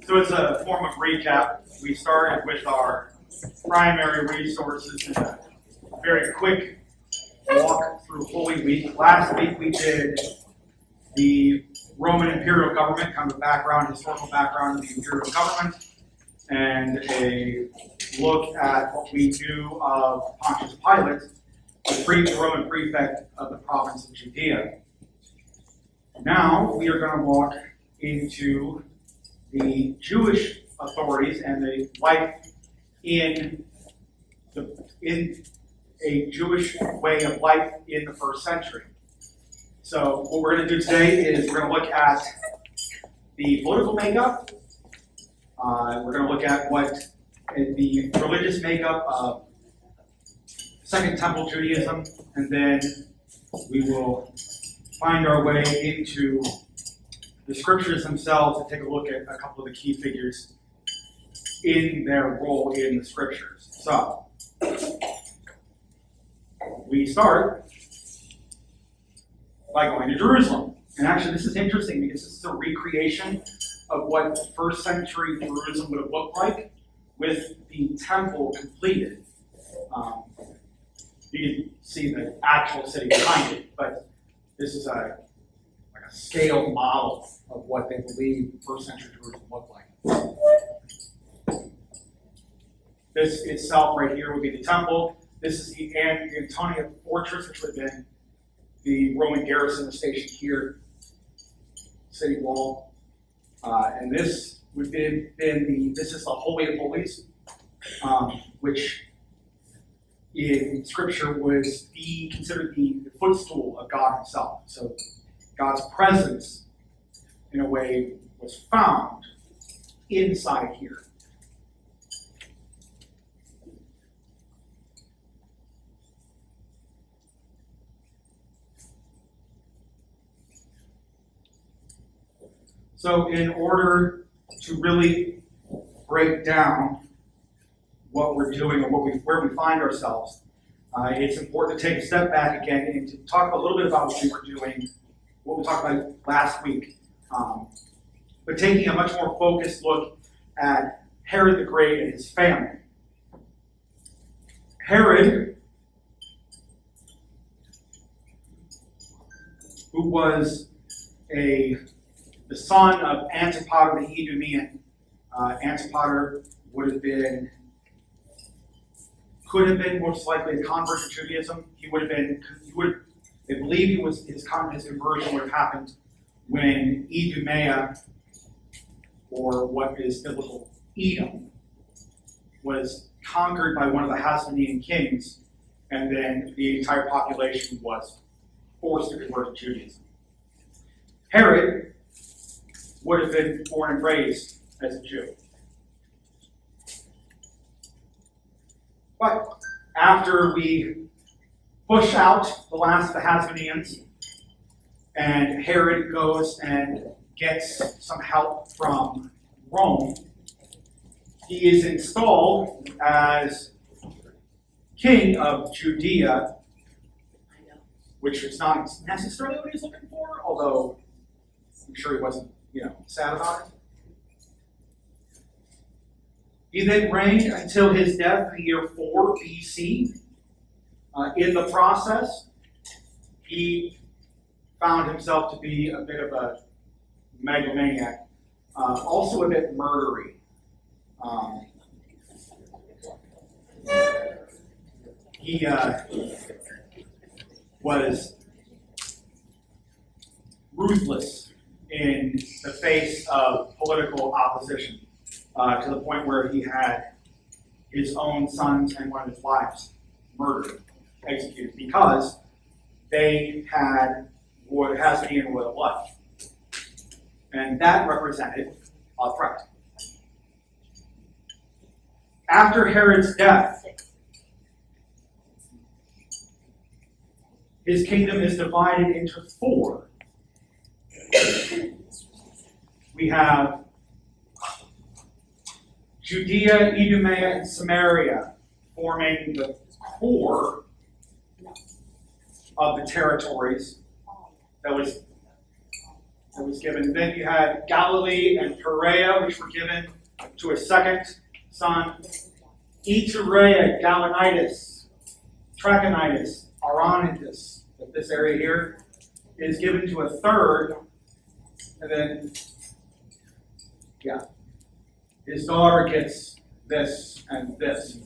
So as a form of recap, we started with our primary resources and a very quick walk through Holy Week. Last week we did the Roman imperial government, kind of a background, historical background of the imperial government, and a look at what we knew of Pontius Pilate, the Roman prefect of the province of Judea. Now we are going to walk into the Jewish authorities and the life in a Jewish way of life in the first century. So what we're going to do today is we're going to look at the political makeup. We're going to look at what the religious makeup of Second Temple Judaism, and then we will find our way into the scriptures themselves and take a look at a couple of the key figures in their role in the scriptures. So, we start by going to Jerusalem. And actually this is interesting because this is a recreation of what first century Jerusalem would have looked like with the temple completed. You can see the actual city behind it, but this is a scaled model of what they believe first century Jerusalem looked like. This itself right here would be the temple. This is the Antonia Fortress, which would have been the Roman garrison station here, city wall. And this would have been this is the Holy of Holies, which in Scripture was considered the footstool of God himself. So God's presence, in a way, was found inside here. So in order to really break down what we're doing or where we find ourselves, it's important to take a step back again and to talk a little bit about what we were doing, what we talked about last week, but taking a much more focused look at Herod the Great and his family. Herod, who was the son of Antipater the Idumean. Antipater could have been most likely a convert to Judaism. They believe his conversion would have happened when Idumea, or what is biblical Edom, was conquered by one of the Hasmonean kings, and then the entire population was forced to convert to Judaism. Herod would have been born and raised as a Jew. But after we push out the last of the Hasmoneans, and Herod goes and gets some help from Rome, he is installed as king of Judea, which is not necessarily what he's looking for, although I'm sure he wasn't sad about it. He then reigned until his death in the year 4 BC. In the process, he found himself to be a bit of a megalomaniac, also a bit murdery. He was ruthless in the face of political opposition, to the point where he had his own sons and one of his wives murdered, executed, because they had what Hasmonean royal blood. And that represented a threat. After Herod's death, his kingdom is divided into 4. We have Judea, Idumea, and Samaria forming the core of the territories that was that was given. Then you had Galilee and Perea, which were given to a second son. Iturea, Galenitis, Trachonitis, Auronitis, but this area here is given to a third. And then, his daughter gets this and this.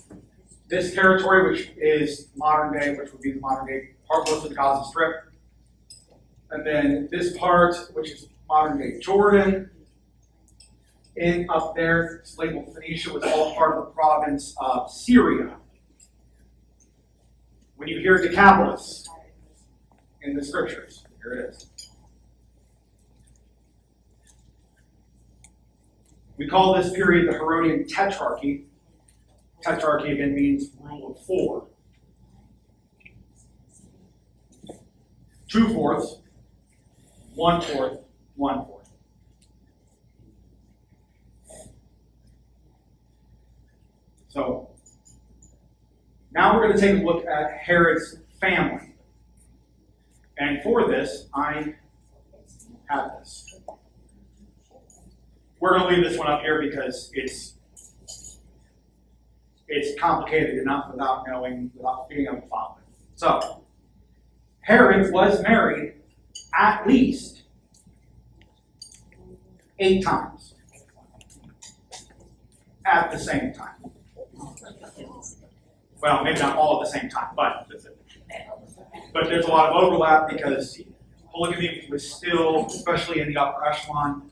This territory, which is modern day, which would be the modern day part most of the Gaza Strip. And then this part, which is modern day Jordan. Up there, it's labeled Phoenicia, was all part of the province of Syria. When you hear Decapolis in the scriptures, here it is. We call this period the Herodian Tetrarchy. Tetrarchy again means rule of 4. 2/4, 1/4, 1/4. So, now we're going to take a look at Herod's family. And for this, I have this. We're going to leave this one up here because it's complicated enough without being able to follow it. So, Herod was married at least 8 times at the same time. Well, maybe not all at the same time, but there's a lot of overlap because polygamy was still, especially in the upper echelon,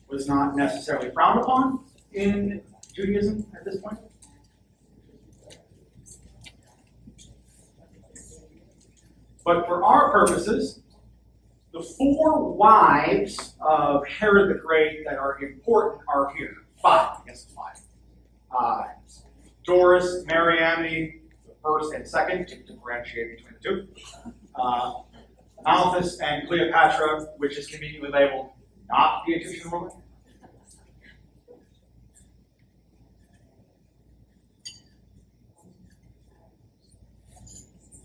was not necessarily frowned upon in Judaism at this point. But for our purposes, the 4 wives of Herod the Great that are important are here. 5, I guess it's 5. Doris, Mariamne, the first and second, to differentiate between the 2. Malthus and Cleopatra, which is conveniently labeled not the Egyptian woman.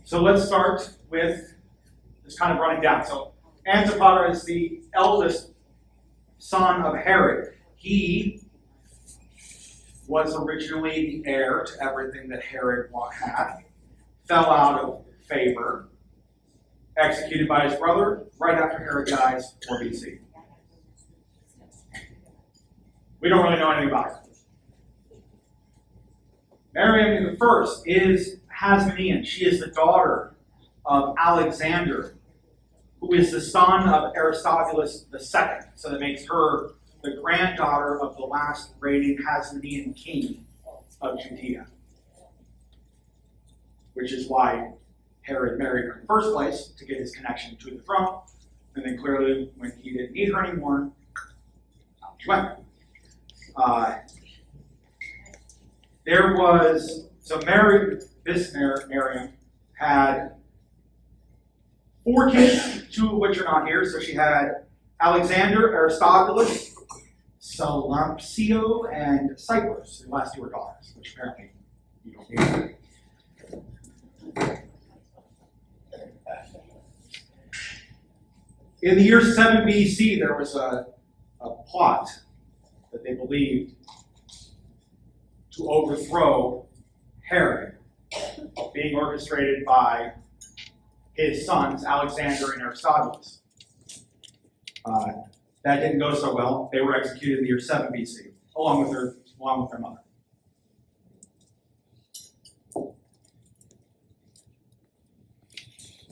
So let's start with just kind of running down. So Antipater is the eldest son of Herod. He was originally the heir to everything that Herod had, fell out of favor, executed by his brother right after Herod dies, 4 BC. We don't really know anything about her. Mariamne the first is Hasmonean. She is the daughter of Alexander, who is the son of Aristobulus II. So that makes her the granddaughter of the last reigning Hasmonean king of Judea. Which is why Herod married her in the first place, to get his connection to the throne. And then clearly, when he didn't need her anymore, out she went. Mariam had 4 kids, 2 of which are not here. So she had Alexander, Aristobulus, Salampsio, and Cyprus. The last 2 were daughters, which apparently you don't need. In the year 7 BC, there was a plot that they believed to overthrow Herod, being orchestrated by his sons, Alexander and Aristobulus. That didn't go so well. They were executed in the year 7 BC, along with their mother.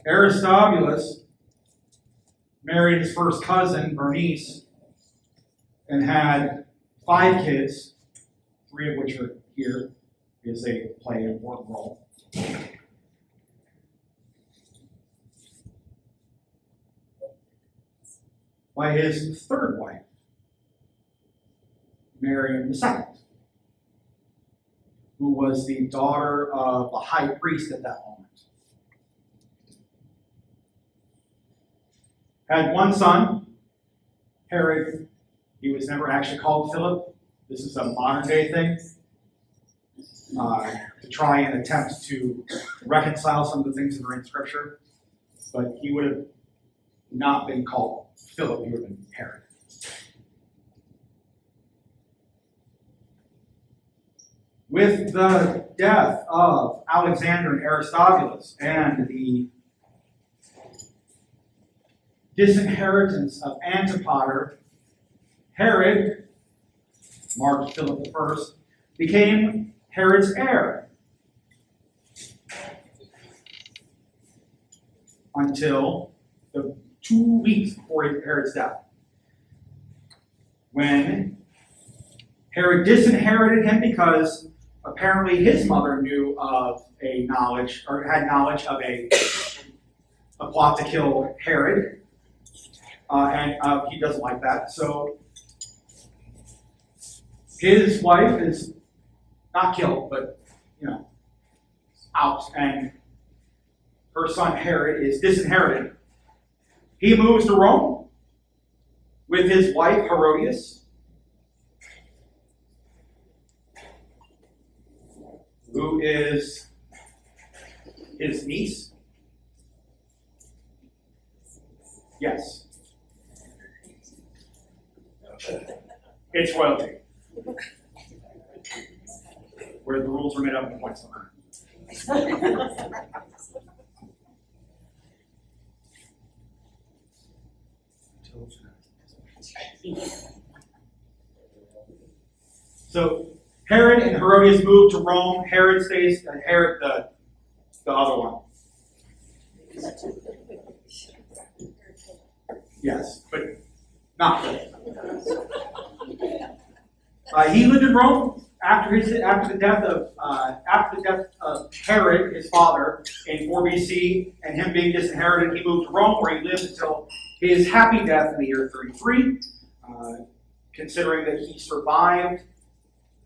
Aristobulus married his first cousin, Bernice, and had 5 kids, 3 of which are here, because they play an important role. By his third wife, Mariam II, who was the daughter of the high priest at that moment. Had 1 son, Herod. He was never actually called Philip. This is a modern day thing to try and attempt to reconcile some of the things that are in Scripture. But he would have not been called Philip, you would have been Herod. With the death of Alexander and Aristobulus and the disinheritance of Antipater, Herod, marked Philip I, became Herod's heir until the 2 weeks before Herod's death, when Herod disinherited him because apparently his mother knew of a knowledge, or had knowledge of a plot to kill Herod, and he doesn't like that. So his wife is not killed, but out, and her son Herod is disinherited. He moves to Rome with his wife Herodias, who is his niece. Yes. It's royalty. Where the rules are made up and the points don't matter. So Herod and Herodias moved to Rome. Herod stays, Herod the other one. Yes, but not really. He lived in Rome after the death of Herod, his father, in 4 BC, and him being disinherited. He moved to Rome, where he lived until his happy death in the year 33. Considering that he survived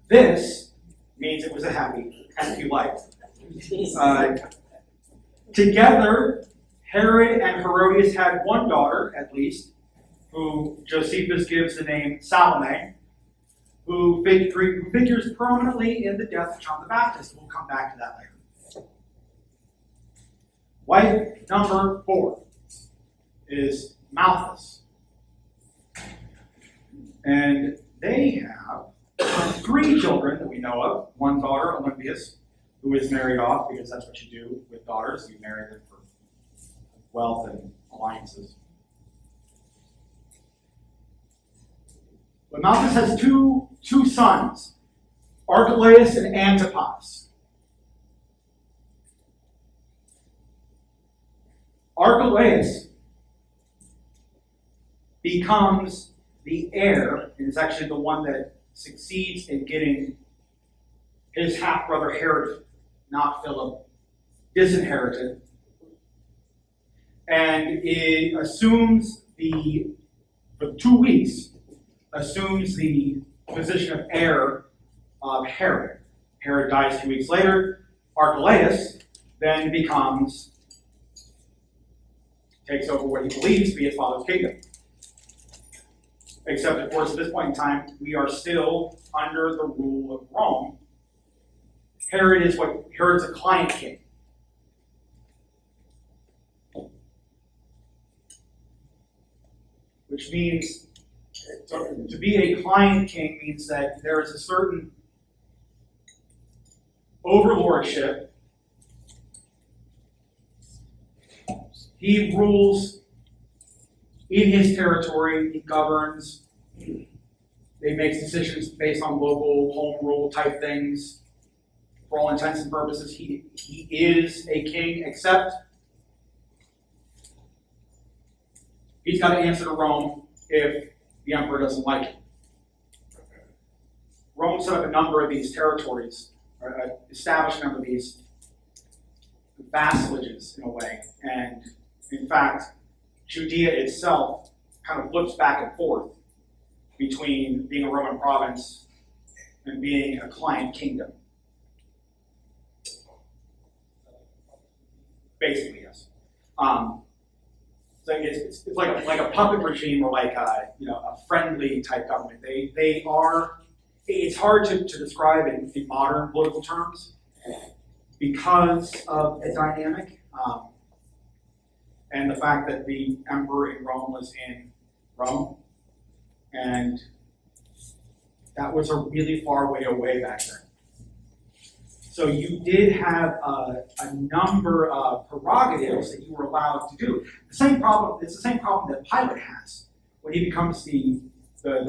this, means it was a happy life. Together, Herod and Herodias had one daughter, at least, who Josephus gives the name Salome, who figures prominently in the death of John the Baptist. We'll come back to that later. Wife number 4 is Malchus. And they have 3 children that we know of. One daughter, Olympias, who is married off, because that's what you do with daughters. You marry them for wealth and alliances. But Malchus has two sons, Archelaus and Antipas. Archelaus becomes the heir, and is actually the one that succeeds in getting his half-brother Herod, not Philip, disinherited. And it assumes for 2 weeks, assumes the position of heir of Herod. Herod dies 2 weeks later. Archelaus then takes over what he believes to be his father's kingdom. Except, of course, at this point in time, we are still under the rule of Rome. Herod's a client king. Which means, to be a client king means that there is a certain overlordship. He rules in his territory. He governs. He makes decisions based on local home rule type things. For all intents and purposes, he is a king, except he's got to answer to Rome if the emperor doesn't like it. Rome set up a number of these territories, or established a number of these vassalages in a way. And in fact, Judea itself kind of looks back and forth between being a Roman province and being a client kingdom. Basically, yes. So it's like a puppet regime, or like a friendly type government. They are. It's hard to describe in modern political terms because of the dynamic and the fact that the emperor in Rome was in Rome, and that was a really far way away back then. So you did have a number of prerogatives that you were allowed to do. It's the same problem that Pilate has when he becomes the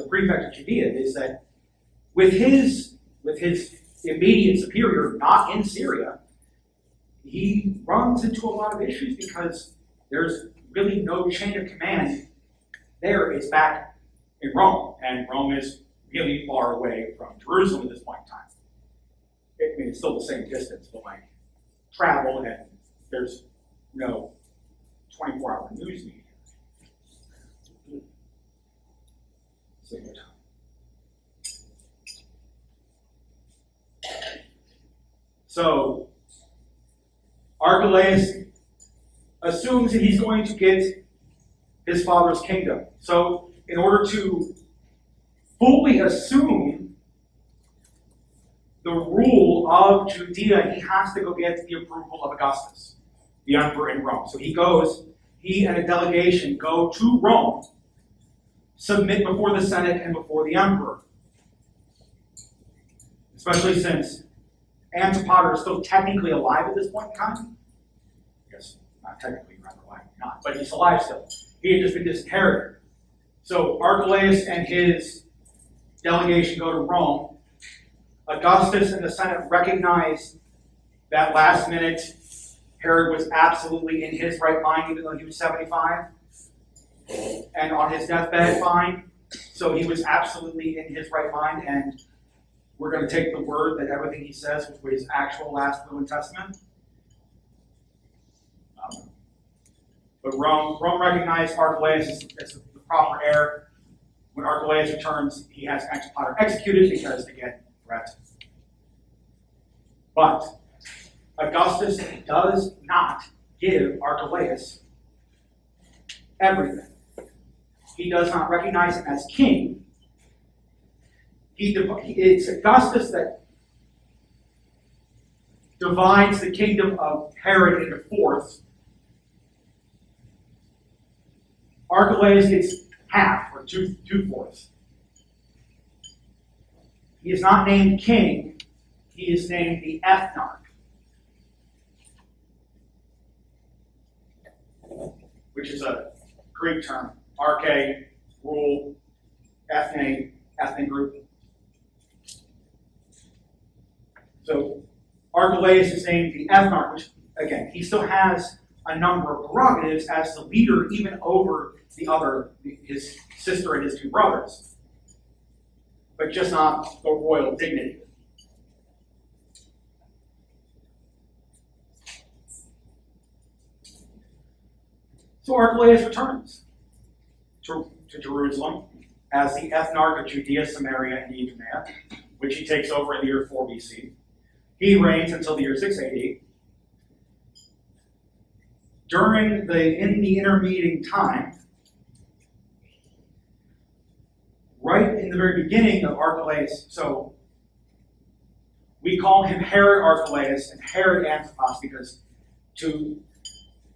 prefect of Judea, is that with his immediate superior not in Syria, he runs into a lot of issues because there's really no chain of command there. It's back in Rome, and Rome is really far away from Jerusalem at this point in time. I mean, it's still the same distance, but like travel, and there's no 24-hour news media. So Archelaus assumes that he's going to get his father's kingdom. So in order to fully assume the rule of Judea, he has to go get the approval of Augustus, the emperor in Rome. So he and a delegation go to Rome, submit before the Senate and before the emperor. Especially since Antipater is still technically alive at this point in time. I guess not technically, rather alive, not, but he's alive still. He had just been disinherited. So Archelaus and his delegation go to Rome. Augustus and the Senate recognize that last minute Herod was absolutely in his right mind, even though he was 75, and on his deathbed fine. So he was absolutely in his right mind, and we're going to take the word that everything he says was his actual last will and testament. But Rome recognized Archelaus as the proper heir. When Archelaus returns, he has Antipater executed because, again, threat. But Augustus does not give Archelaus everything. He does not recognize him as king. It's Augustus that divides the kingdom of Herod into fourths. Archelaus gets half, or two-fourths. He is not named king, he is named the ethnarch, which is a Greek term. Arche, rule, ethne group. So Archelaus is named the ethnarch, which, again, he still has a number of prerogatives as the leader, even over his sister and his two brothers, but just not the royal dignity. So Archelaus returns to Jerusalem as the ethnarch of Judea, Samaria, and Idumea, which he takes over in the year 4 BC. He reigns until the year 6 AD. In the intermediate time, right in the very beginning of Archelaus, so we call him Herod Archelaus and Herod Antipas because to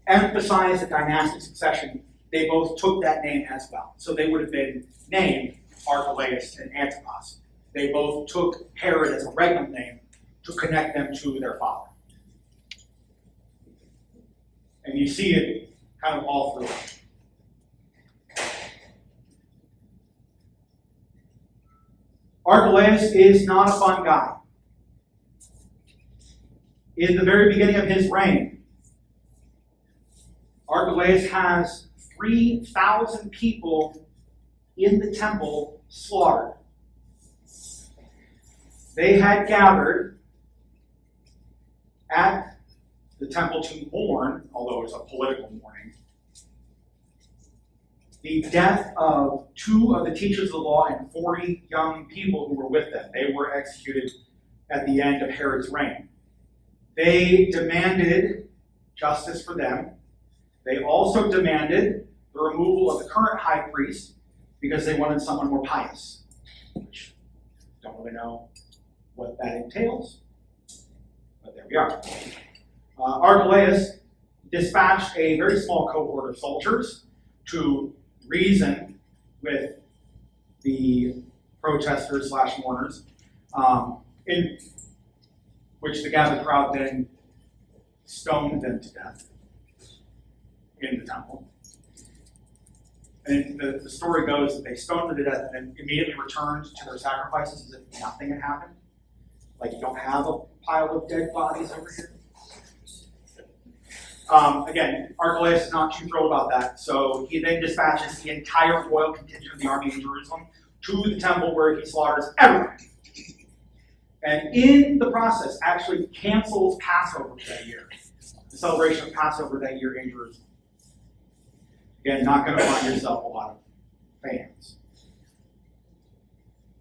emphasize the dynastic succession, they both took that name as well. So they would have been named Archelaus and Antipas. They both took Herod as a regnal name to connect them to their father. And you see it kind of all through it. Archelaus is not a fun guy. In the very beginning of his reign, Archelaus has 3,000 people in the temple slaughtered. They had gathered at the temple to mourn, although it was a political mourning, the death of 2 of the teachers of the law and 40 young people who were with them. They were executed at the end of Herod's reign. They demanded justice for them. They also demanded the removal of the current high priest because they wanted someone more pious, which I don't really know what that entails, but there we are. Archelaus dispatched a very small cohort of soldiers to reason with the protesters / mourners, in which the gathered crowd then stoned them to death in the temple. And the story goes that they stoned them to death and then immediately returned to their sacrifices as if nothing had happened. Like, you don't have a pile of dead bodies over here. Again, Archelaus is not too thrilled about that, so he then dispatches the entire royal contingent of the army in Jerusalem to the temple where he slaughters everyone. And in the process, actually cancels Passover for that year, the celebration of Passover that year in Jerusalem. Again, not going to find yourself a lot of fans.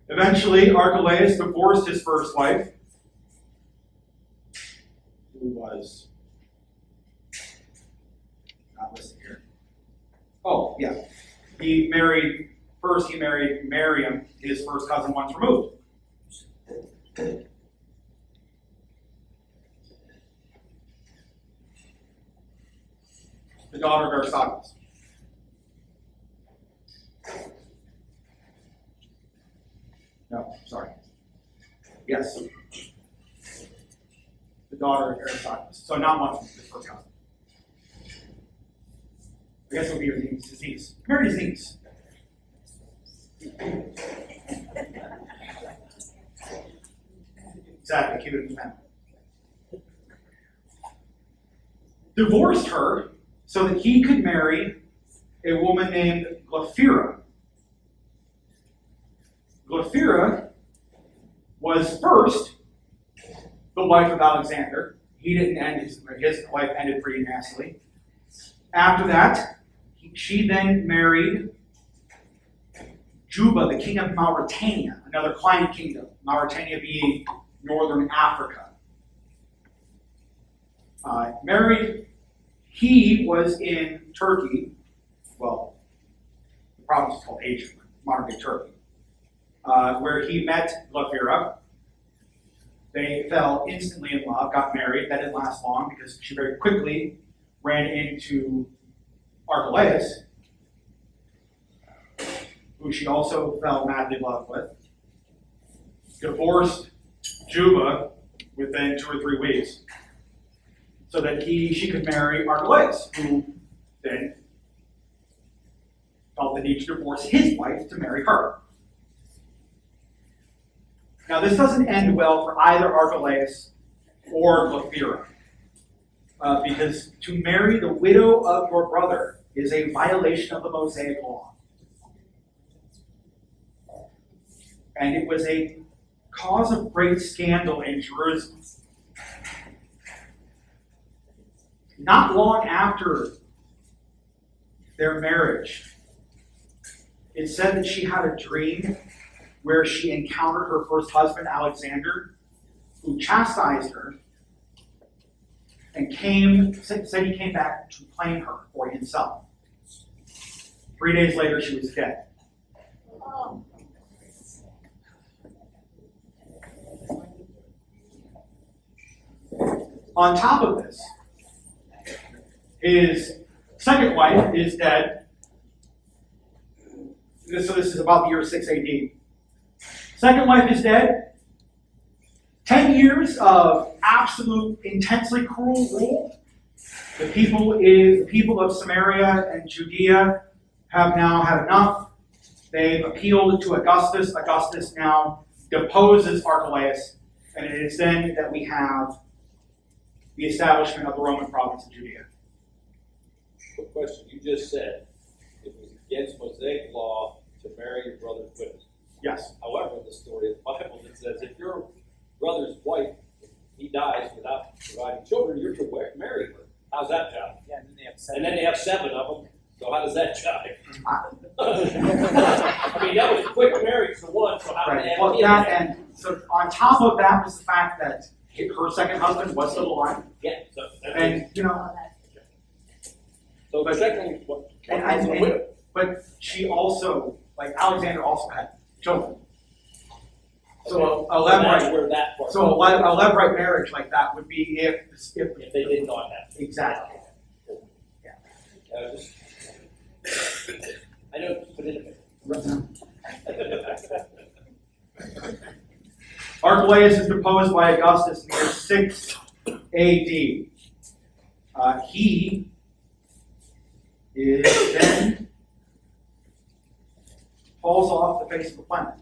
Eventually, Archelaus divorced his first wife, who was not listed here. Oh, yeah. He married Miriam, his first cousin, once removed. The daughter of Aristobulus. No, sorry. Yes. The daughter of Aristobulus. So not once, his first cousin. I guess it would be his niece. Married his niece. Exactly, keep it in the family. Divorced her so that he could marry a woman named Glaphyra. Glaphyra was first the wife of Alexander. He didn't end his life ended pretty nastily. After that, she then married Juba, the king of Mauritania, another client kingdom, Mauritania being northern Africa. He was in Turkey, well, the province is called Asia, modern day Turkey, where he met Glaphyra. They fell instantly in love, got married. That didn't last long because she very quickly ran into Archelaus, who she also fell madly in love with. Divorced Juba within 2 or 3 weeks, so that she could marry Archelaus, who then felt the need to divorce his wife to marry her. Now, this doesn't end well for either Archelaus or Glaphyra, because to marry the widow of your brother is a violation of the Mosaic law. And it was a cause of great scandal in Jerusalem. Not long after their marriage, it said that she had a dream where she encountered her first husband, Alexander, who chastised her and said he came back to claim her for himself. 3 days later, she was dead. On top of this, his second wife is dead. So this is about the year 6 AD. Second wife is dead. 10 years of absolute, intensely cruel rule. The people of Samaria and Judea have now had enough. They've appealed to Augustus. Augustus now deposes Archelaus, and it is then that we have the establishment of the Roman province of Judea. Quick question. You just said it was against Mosaic law to marry your brother's widow. Yes. However, in the story of the Bible, it says if your brother's wife, he dies without providing children, you're to marry her. How's that jive? Yeah, and then they have 7. And then they have 7 of them. So how does that jive? I mean, that was a quick marriage for one. So how did they have Well, kids? that, and so on top of that was the fact that her second husband was still alive, Yeah. So and so the second one. but she also, like Alexander, also had children. So a levirate marriage like that would be if they did not have. Exactly. I know, but Archelaus is deposed by Augustus in the year 6 AD. He is then falls off the face of the planet.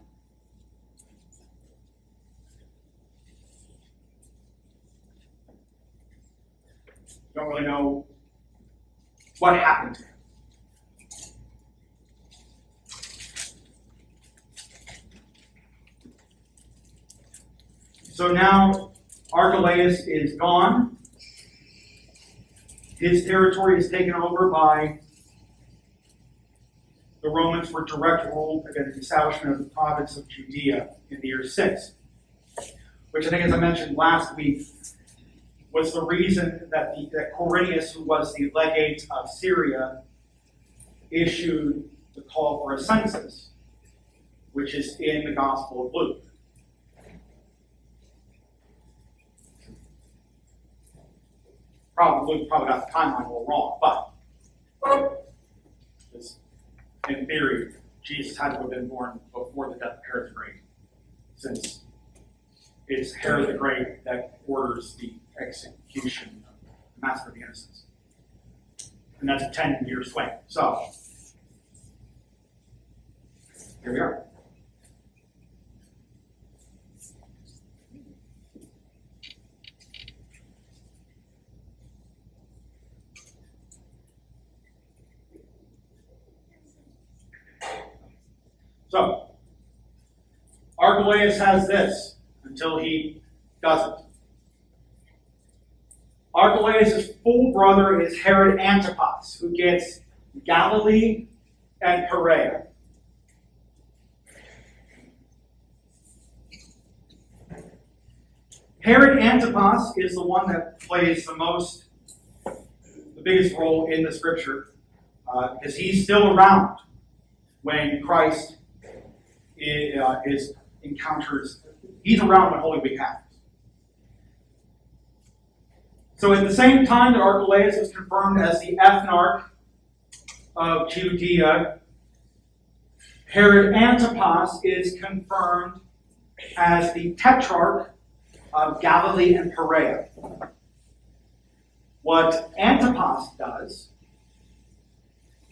Don't really know what happened to him. So now Archelaus is gone. His territory is taken over by the Romans for direct rule against the establishment of the province of Judea in the year 6, which I think, as I mentioned last week, was the reason that Quirinius, who was the legate of Syria, issued the call for a census, which is in the Gospel of Luke. Luke probably got the timeline a little wrong, but in theory, Jesus had to have been born before the death of Herod the Great, since it's Herod the Great that orders the execution of the massacre of the innocents. And that's a 10-year swing. So, here we are. So, Archelaus has this until he doesn't. Archelaus' full brother is Herod Antipas, who gets Galilee and Perea. Herod Antipas is the one that plays the biggest role in the scripture, because he's still around when Christ encounters. He's around when Holy Week happens. So at the same time that Archelaus was confirmed as the ethnarch of Judea, Herod Antipas is confirmed as the tetrarch of Galilee and Perea. What Antipas does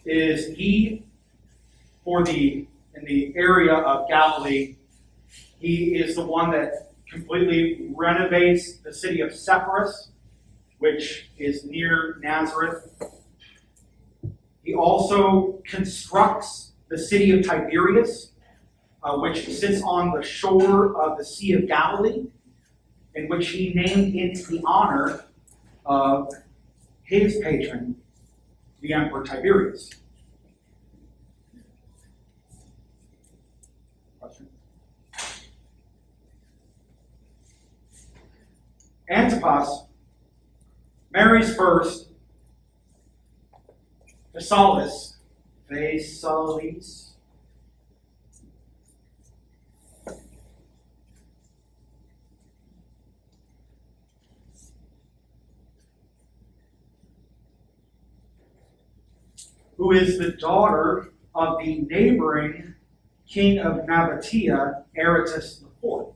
is in the area of Galilee, he is the one that completely renovates the city of Sepphoris, which is near Nazareth. He also constructs the city of Tiberias, which sits on the shore of the Sea of Galilee, in which he named in the honor of his patron, the Emperor Tiberius. Antipas marries first Phasaelis, who is the daughter of the neighboring king of Nabatea, Aretas IV.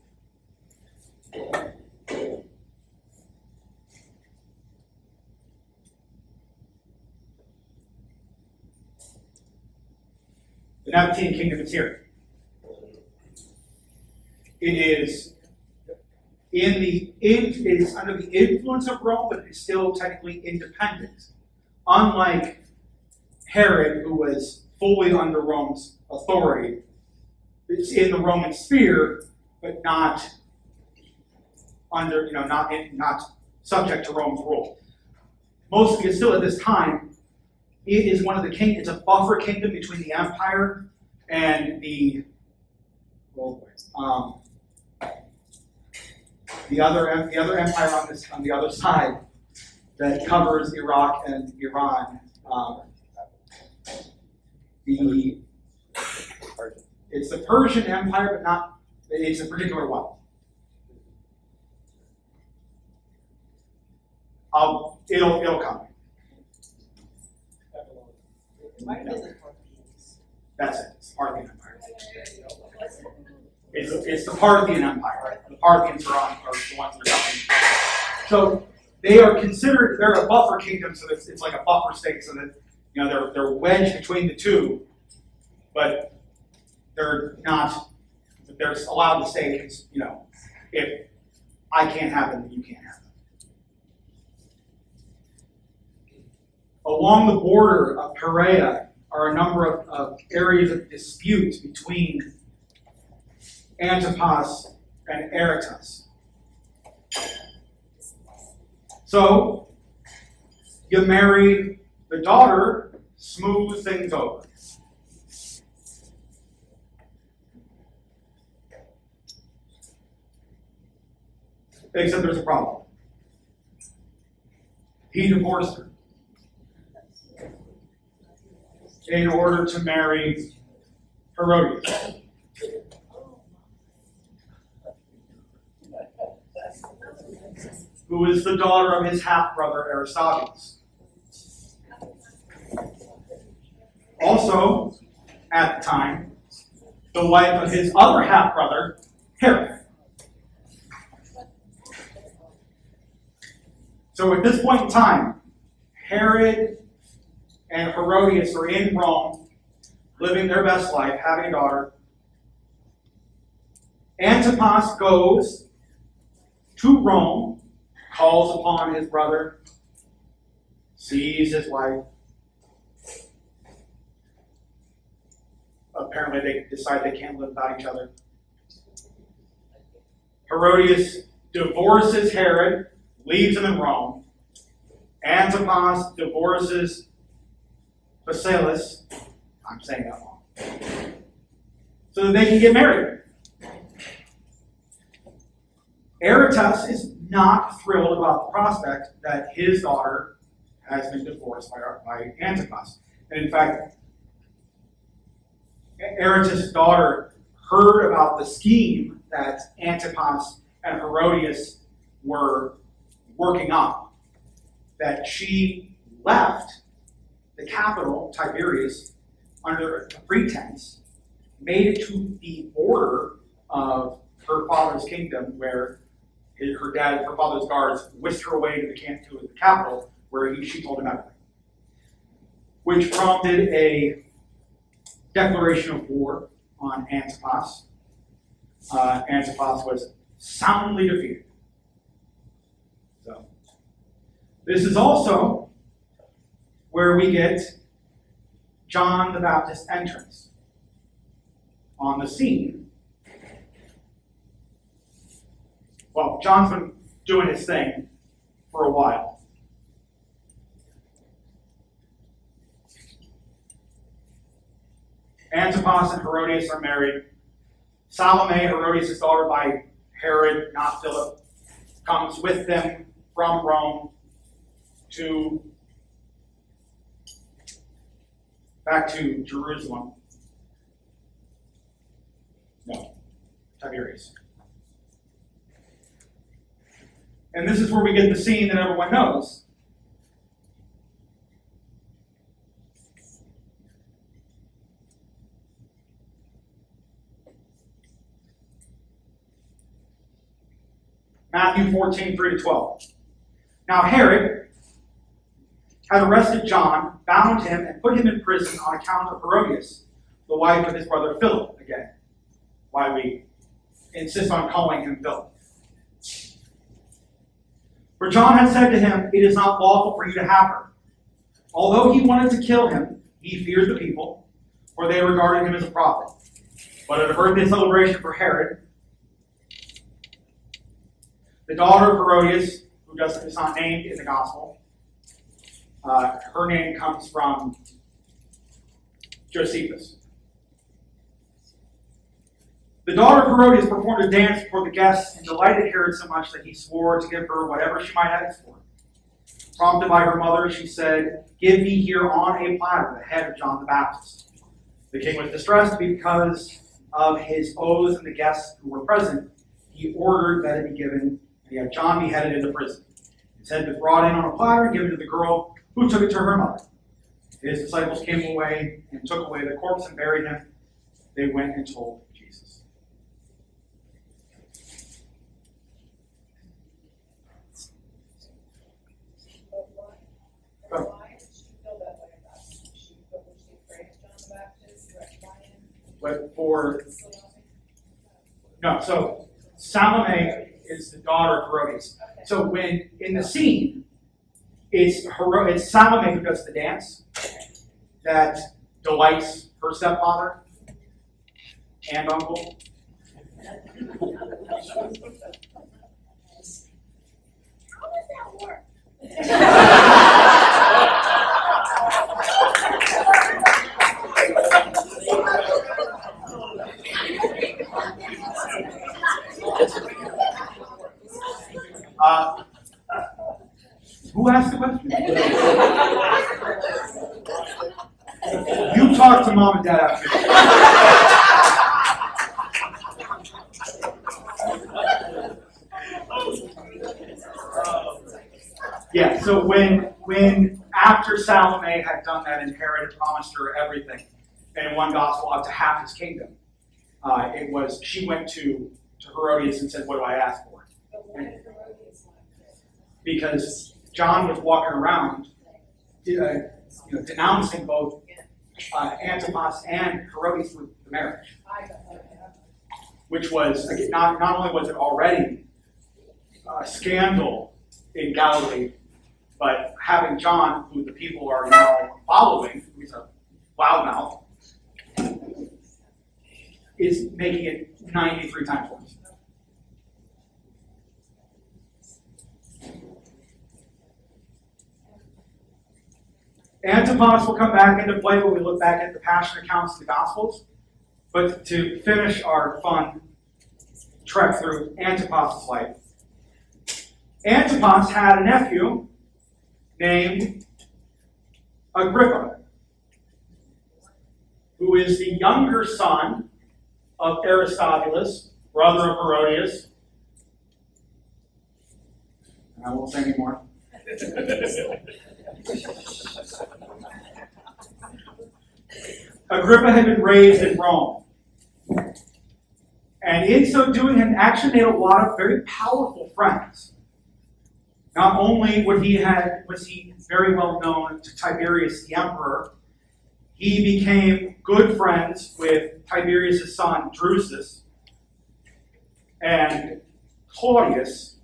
The Nabatean kingdom is here. It is under the influence of Rome, but it is still technically independent. Unlike Herod, who was fully under Rome's authority. It's in the Roman sphere, but not under, not subject to Rome's rule. Mostly, still at this time, it is one of the it's a buffer kingdom between the empire and the other empire on the other side that covers Iraq and Iran. It's the Persian Empire, but it's a particular one. It'll come. It might have been the Parthians. That's it. It's the Parthian Empire. It's the Parthian Empire. The Parthians are the ones that are coming. So they are considered, they're a buffer kingdom, so it's like a buffer state, so that they're wedged between the two, but they're allowed to stay, if I can't have them, then you can't have them. Along the border of Perea are a number of areas of dispute between Antipas and Aretas. So, you marry the daughter, smooth things over. Except there's a problem. He divorced her in order to marry Herodias. Who is the daughter of his half-brother Aristobulus. Also, at the time, the wife of his other half-brother, Herod. So at this point in time, Herod and Herodias are in Rome, living their best life, having a daughter. Antipas goes to Rome, calls upon his brother, sees his wife. Apparently they decide they can't live without each other. Herodias divorces Herod, leaves him in Rome. Antipas divorces Phasaelus, I'm saying that wrong, so that they can get married. Aretas is not thrilled about the prospect that his daughter has been divorced by Antipas. And in fact, Aretas' daughter heard about the scheme that Antipas and Herodias were working on, that she left the capital, Tiberias, under a pretense, made it to the border of her father's kingdom, where her father's guards whisked her away to the capital, where she told him everything, which prompted a declaration of war on Antipas. Antipas was soundly defeated. So, this is also where we get John the Baptist's entrance on the scene. Well, John's been doing his thing for a while. Antipas and Herodias are married. Salome, Herodias' daughter by Herod, not Philip, comes with them from Rome back to Jerusalem. No, Tiberias. And this is where we get the scene that everyone knows. Matthew 14, 3-12. Now Herod had arrested John, bound him, and put him in prison on account of Herodias, the wife of his brother Philip. Again, why we insist on calling him Philip. For John had said to him, "It is not lawful for you to have her." Although he wanted to kill him, he feared the people, for they regarded him as a prophet. But at a birthday celebration for Herod, the daughter of Herodias, who is not named in the gospel, her name comes from Josephus. The daughter of Herodias performed a dance before the guests and delighted Herod so much that he swore to give her whatever she might ask for. Prompted by her mother, she said, "Give me here on a platter the head of John the Baptist." The king was distressed because of his oaths and the guests who were present. He ordered that it be given, and he had John beheaded in the prison. His head was brought in on a platter and given to the girl, who took it to her mother. His disciples came away and took away the corpse and buried him. They went and told Jesus. Why did she feel that way about him? She felt that she praised John the Baptist, threatened by him? But no, so Salome is the daughter of Herodias. Okay. So when in the scene, it's Salome who does the dance that delights her stepfather and uncle. How does that work? Who asked the question? You talk to mom and dad after. Yeah, so when after Salome had done that and Herod promised her everything, and in one gospel up to half his kingdom, it was she went to Herodias and said, "What do I ask for?" But why did Herodias like this? Because John was walking around denouncing both Antipas and Herodias with the marriage, I got that. which was, again, not only was it already a scandal in Galilee, but having John, who the people are now following, who's a loudmouth, is making it 93 times worse. Antipas will come back into play when we look back at the Passion accounts of the Gospels. But to finish our fun trek through Antipas' life, Antipas had a nephew named Agrippa, who is the younger son of Aristobulus, brother of Herodias. And I won't say anymore. Agrippa had been raised in Rome. And in so doing, had actually made a lot of very powerful friends. Not only was he very well known to Tiberius the emperor, he became good friends with Tiberius' son Drusus and Claudius,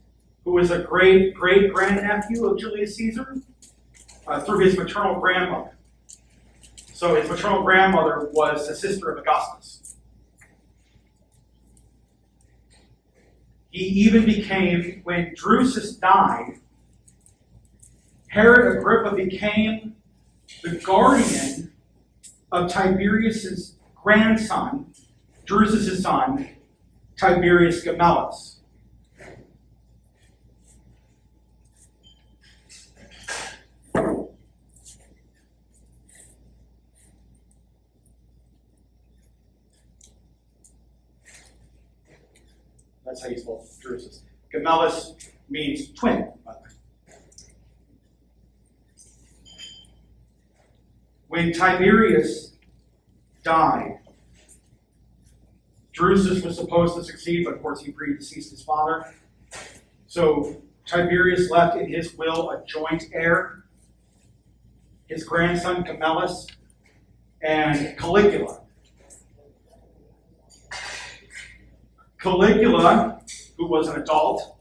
who was a great-grandnephew of Julius Caesar, through his maternal grandmother. So his maternal grandmother was a sister of Augustus. He even became, when Drusus died, Herod Agrippa became the guardian of Tiberius' grandson, Drusus' son, Tiberius Gemellus. That's how you spell Drusus. Gemellus means twin, by the way. When Tiberius died, Drusus was supposed to succeed, but of course he predeceased his father. So Tiberius left in his will a joint heir, his grandson Gemellus, and Caligula. Caligula, who was an adult,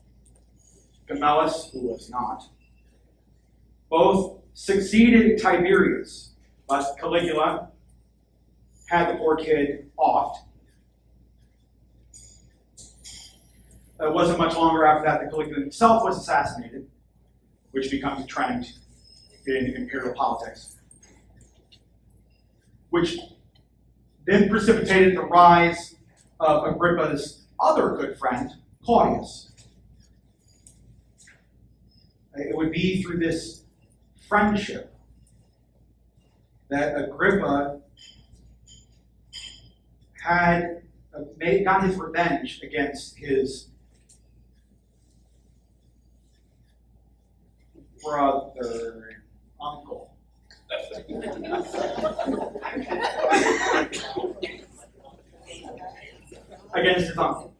Gemellus, who was not, both succeeded Tiberius, but Caligula had the poor kid offed. It wasn't much longer after that that Caligula himself was assassinated, which becomes a trend in imperial politics, which then precipitated the rise of Agrippa's other good friend, Claudius. It would be through this friendship that Agrippa had got his revenge against his brother, uncle, Against his uncle.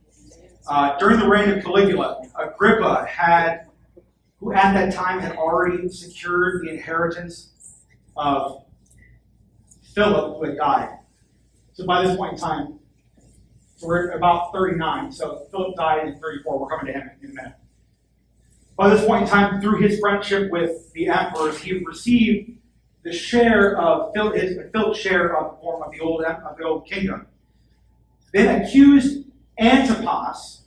During the reign of Caligula, Agrippa who at that time had already secured the inheritance of Philip, who had died. So by this point in time, so we're at about 39. So Philip died in 34. We're coming to him in a minute. By this point in time, through his friendship with the emperors, he received the share of Philip's share of the old kingdom. Then accused Antipas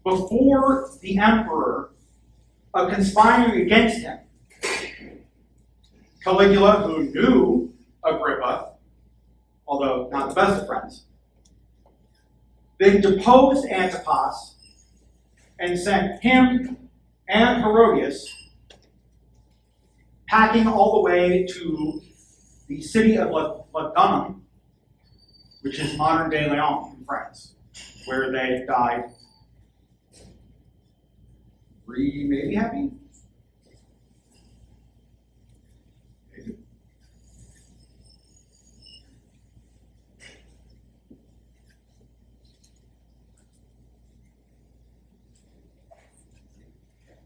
before the emperor of conspiring against him. Caligula, who knew Agrippa, although not the best of friends, then deposed Antipas and sent him and Herodias packing all the way to the city of Lugdunum, which is modern-day Lyon in France, where they died maybe happy? Maybe.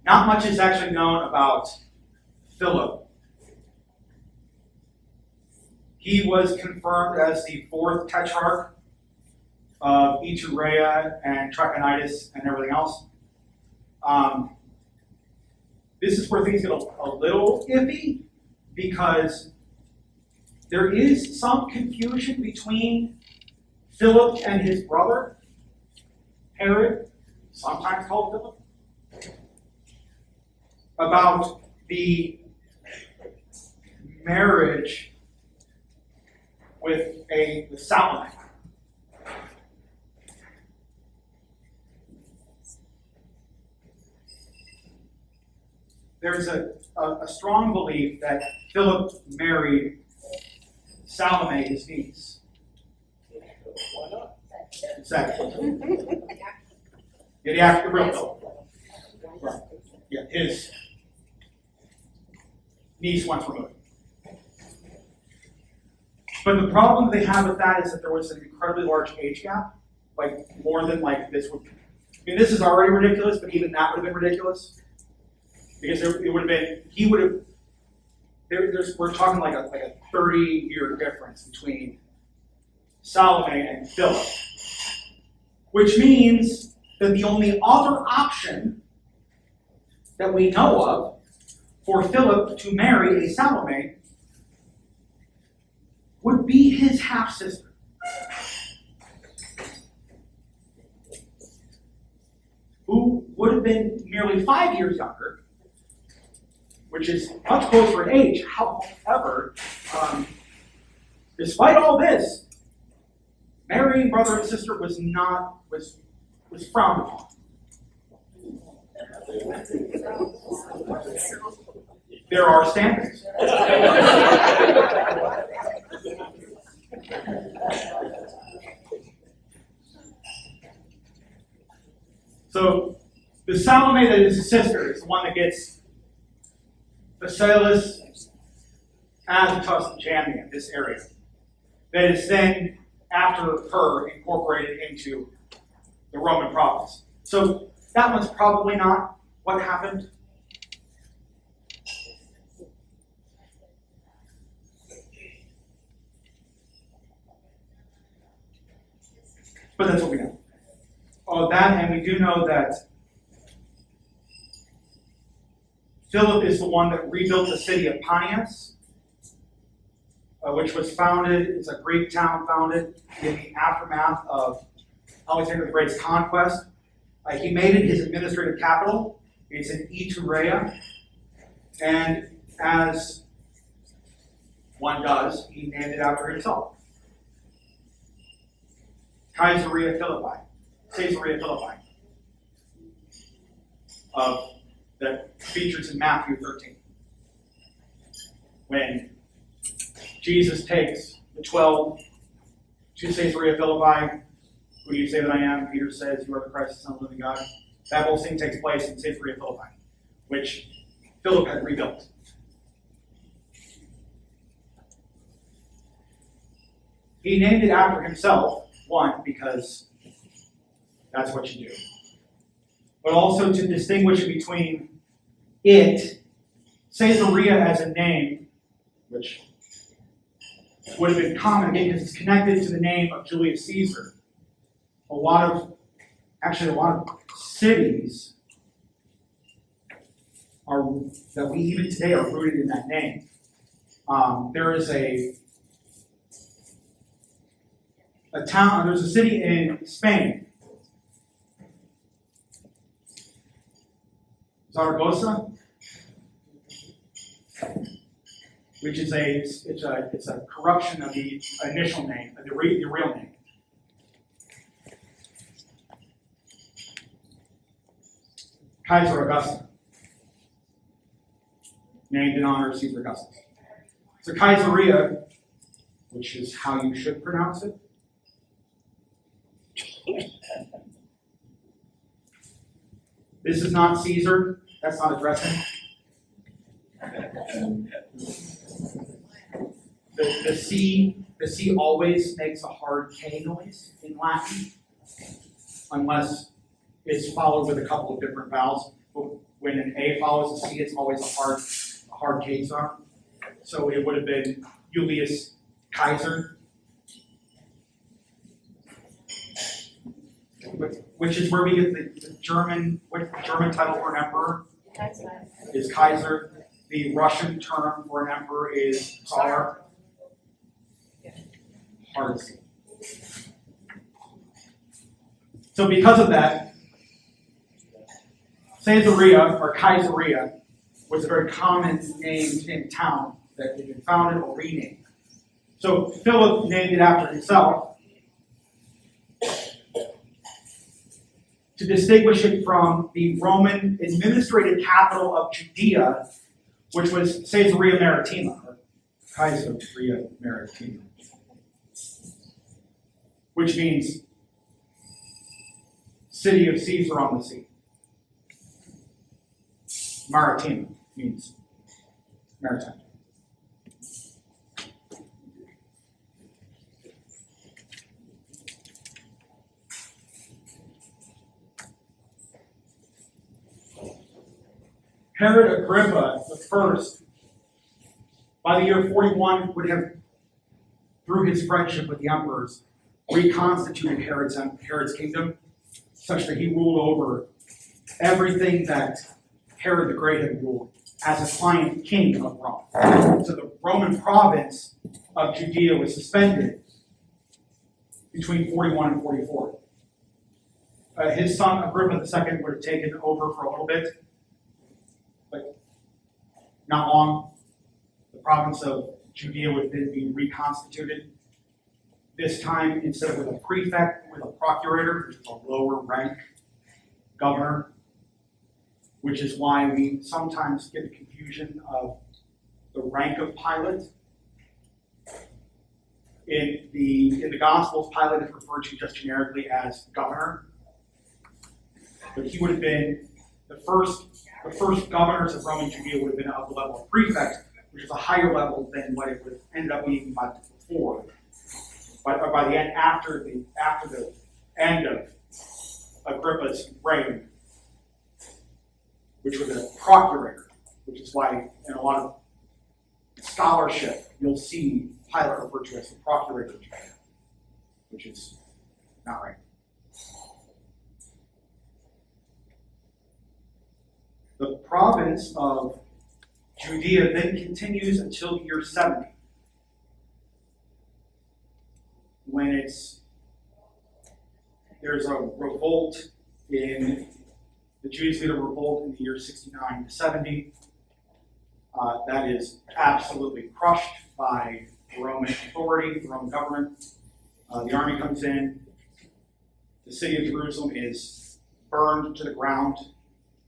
Not much is actually known about Philip. He was confirmed as the fourth tetrarch of Iturea and Trachonitis and everything else. This is where things get a little iffy, because there is some confusion between Philip and his brother, Herod, sometimes called Philip, about the marriage with Salome. There's a strong belief that Philip married Salome, his niece. Why not? Exactly. Yeah, the real Philip. Right. Yeah, his niece once removed. But the problem they have with that is that there was an incredibly large age gap, like more than like this would. I mean, this is already ridiculous, but even that would have been ridiculous. Because it would have been, he would have, we're talking like a 30-year difference between Salome and Philip. Which means that the only other option that we know of for Philip to marry a Salome would be his half-sister. Who would have been nearly 5 years younger, which is much closer in age. However, despite all this, marrying brother and sister was frowned upon. There are standards. So the Salome that is his sister is the one that gets Phasaelis, Azotus, and Jamnia, this area. That is then, after her, incorporated into the Roman province. So that one's probably not what happened. But that's what we know. And we do know that Philip is the one that rebuilt the city of Panias, which was founded, it's a Greek town founded in the aftermath of Alexander the Great's conquest. He made it his administrative capital. It's in Iturea. And as one does, he named it after himself. Caesarea Philippi. That features in Matthew 13. When Jesus takes the 12 to Caesarea Philippi, who do you say that I am? Peter says, you are the Christ, the Son of the living God. That whole scene takes place in Caesarea Philippi, which Philip had rebuilt. He named it after himself, one, because that's what you do, but also to distinguish between it, Caesarea as a name, which would have been common because it's connected to the name of Julius Caesar. A lot of cities that we even today are rooted in that name. There is a town, there's a city in Spain, Zaragoza, which is it's a corruption of the initial name, of the real name. Kaiser Augustus, named in honor of Caesar Augustus. So Caesarea, which is how you should pronounce it. This is not Caesar. That's not addressing. The C always makes a hard K noise in Latin, unless it's followed with a couple of different vowels. But when an A follows a C, it's always a hard K sound. So it would have been Julius Kaiser, which is where we get the German title for an emperor is Kaiser. The Russian term for an emperor is Tsar. Hard to see. So because of that, Caesarea or Caesarea was a very common name in town that had been founded or renamed. So Philip named it after himself to distinguish it from the Roman administrative capital of Judea, which was Caesarea Maritima, or Caesarea Maritima, which means city of Caesar on the sea. Maritima means maritime. Herod Agrippa I, by the year 41, would have, through his friendship with the emperors, reconstituted Herod's kingdom, such that he ruled over everything that Herod the Great had ruled as a client king of Rome. So the Roman province of Judea was suspended between 41 and 44. His son Agrippa II would have taken over for a little bit, but not long. The province of Judea would then be reconstituted. This time, instead of with a prefect, with a procurator, which is a lower rank governor, which is why we sometimes get the confusion of the rank of Pilate. In the Gospels, Pilate is referred to just generically as governor, but he would have been the first governors of Roman Judea would have been of the level of prefect, which is a higher level than what it would end up being before. But by the end, after the end of Agrippa's reign, which was a procurator, which is why in a lot of scholarship you'll see Pilate referred to as the procurator of Judea, which is not right. The province of Judea then continues until the year 70, when there's a revolt the Jews lead a revolt in the year 69 to 70. That is absolutely crushed by the Roman authority, the Roman government. The army comes in. The city of Jerusalem is burned to the ground.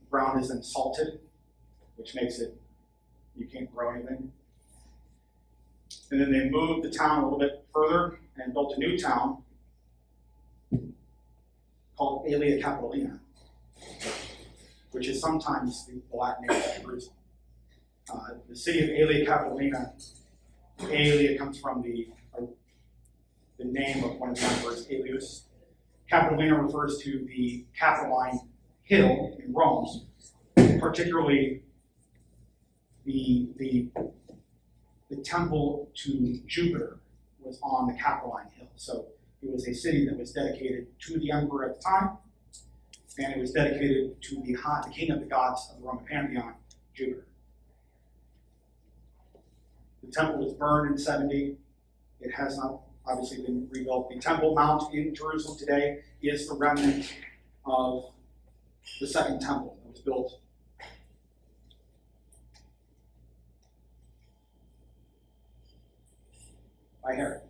The ground is then salted, which makes it, you can't grow anything. And then they moved the town a little bit further and built a new town called Aelia Capitolina, which is sometimes the Latin name of Jerusalem. The city of Aelia Capitolina, Aelia comes from the the name of one of the emperors, Aelius. Capitolina refers to the Capitoline Hill in Rome, particularly the temple to Jupiter was on the Capitoline Hill. So it was a city that was dedicated to the emperor at the time, and it was dedicated to the king of the gods of the Roman pantheon, Jupiter. The temple was burned in 70. It has not obviously been rebuilt. The Temple Mount in Jerusalem today is the remnant of the Second Temple that was built by Herod.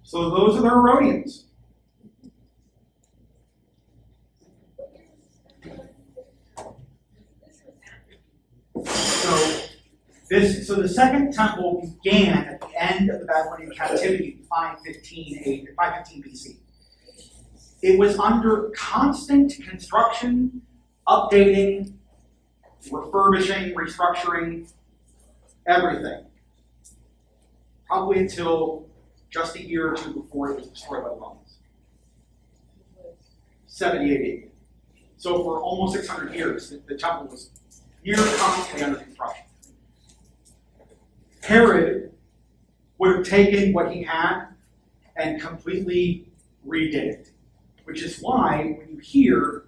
So those are the Herodians. So the Second Temple began at the end of the Babylonian captivity in 515 BC. It was under constant construction, updating, refurbishing, restructuring, everything. Probably until just a year or two before it was destroyed by the Romans. 70 AD. So for almost 600 years, the temple was near constantly under construction. Herod would have taken what he had and completely redid it, which is why when you hear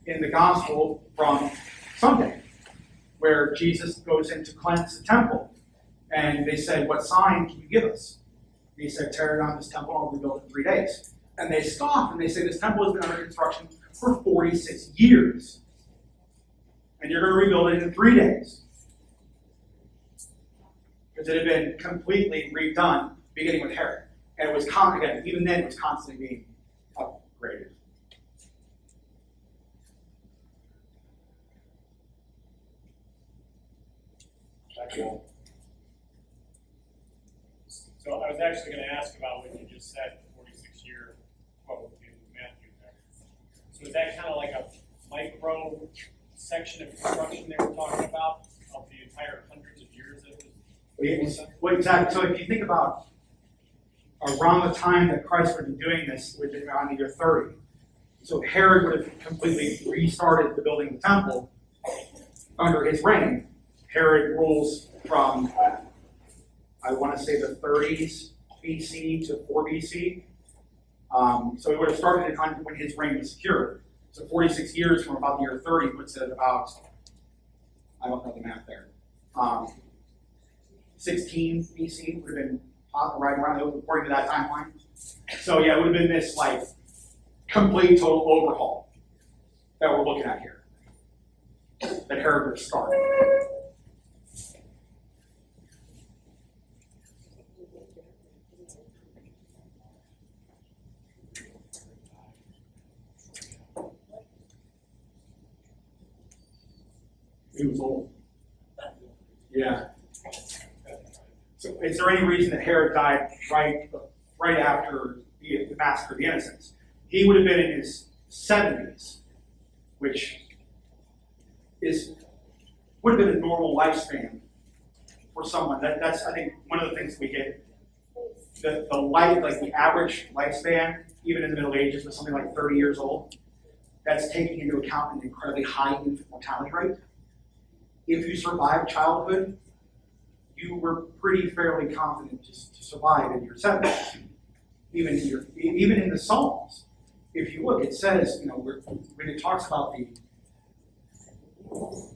in the gospel from Sunday, where Jesus goes in to cleanse the temple, and they said, "What sign can you give us?" And he said, "Tear down this temple and I'll rebuild it in 3 days." And they scoff and they say, "This temple has been under construction for 46 years. And you're going to rebuild it in 3 days." Because it had been completely redone, beginning with Herod. And it was, again, even then it was constantly being upgraded. So I was actually going to ask about what you just said, the 46-year quote in Matthew there. So is that kind of like a micro section of construction they were talking about of the entire hundreds of years that it was? Well, exactly. So if you think about around the time that Christ would be doing this, would be around the year 30. So Herod would have completely restarted the building of the temple under his reign. Herod rules from, I want to say, the 30s BC to 4 BC. So it would have started when his reign was secured. So 46 years from about the year 30 puts it at about, I don't know the math there, 16 BC would have been right around according to that timeline. So yeah, it would have been this like complete total overhaul that we're looking at here that Herod would start. He was old. Yeah. So is there any reason that Herod died right after the massacre of the innocents? He would have been in his 70s, which would have been a normal lifespan for someone. That's I think one of the things we get. The average lifespan, even in the Middle Ages, was something like 30 years old. That's taking into account an incredibly high infant mortality rate. If you survived childhood, you were pretty fairly confident to survive in your 70s. Even in the Psalms, if you look, it says, when it talks about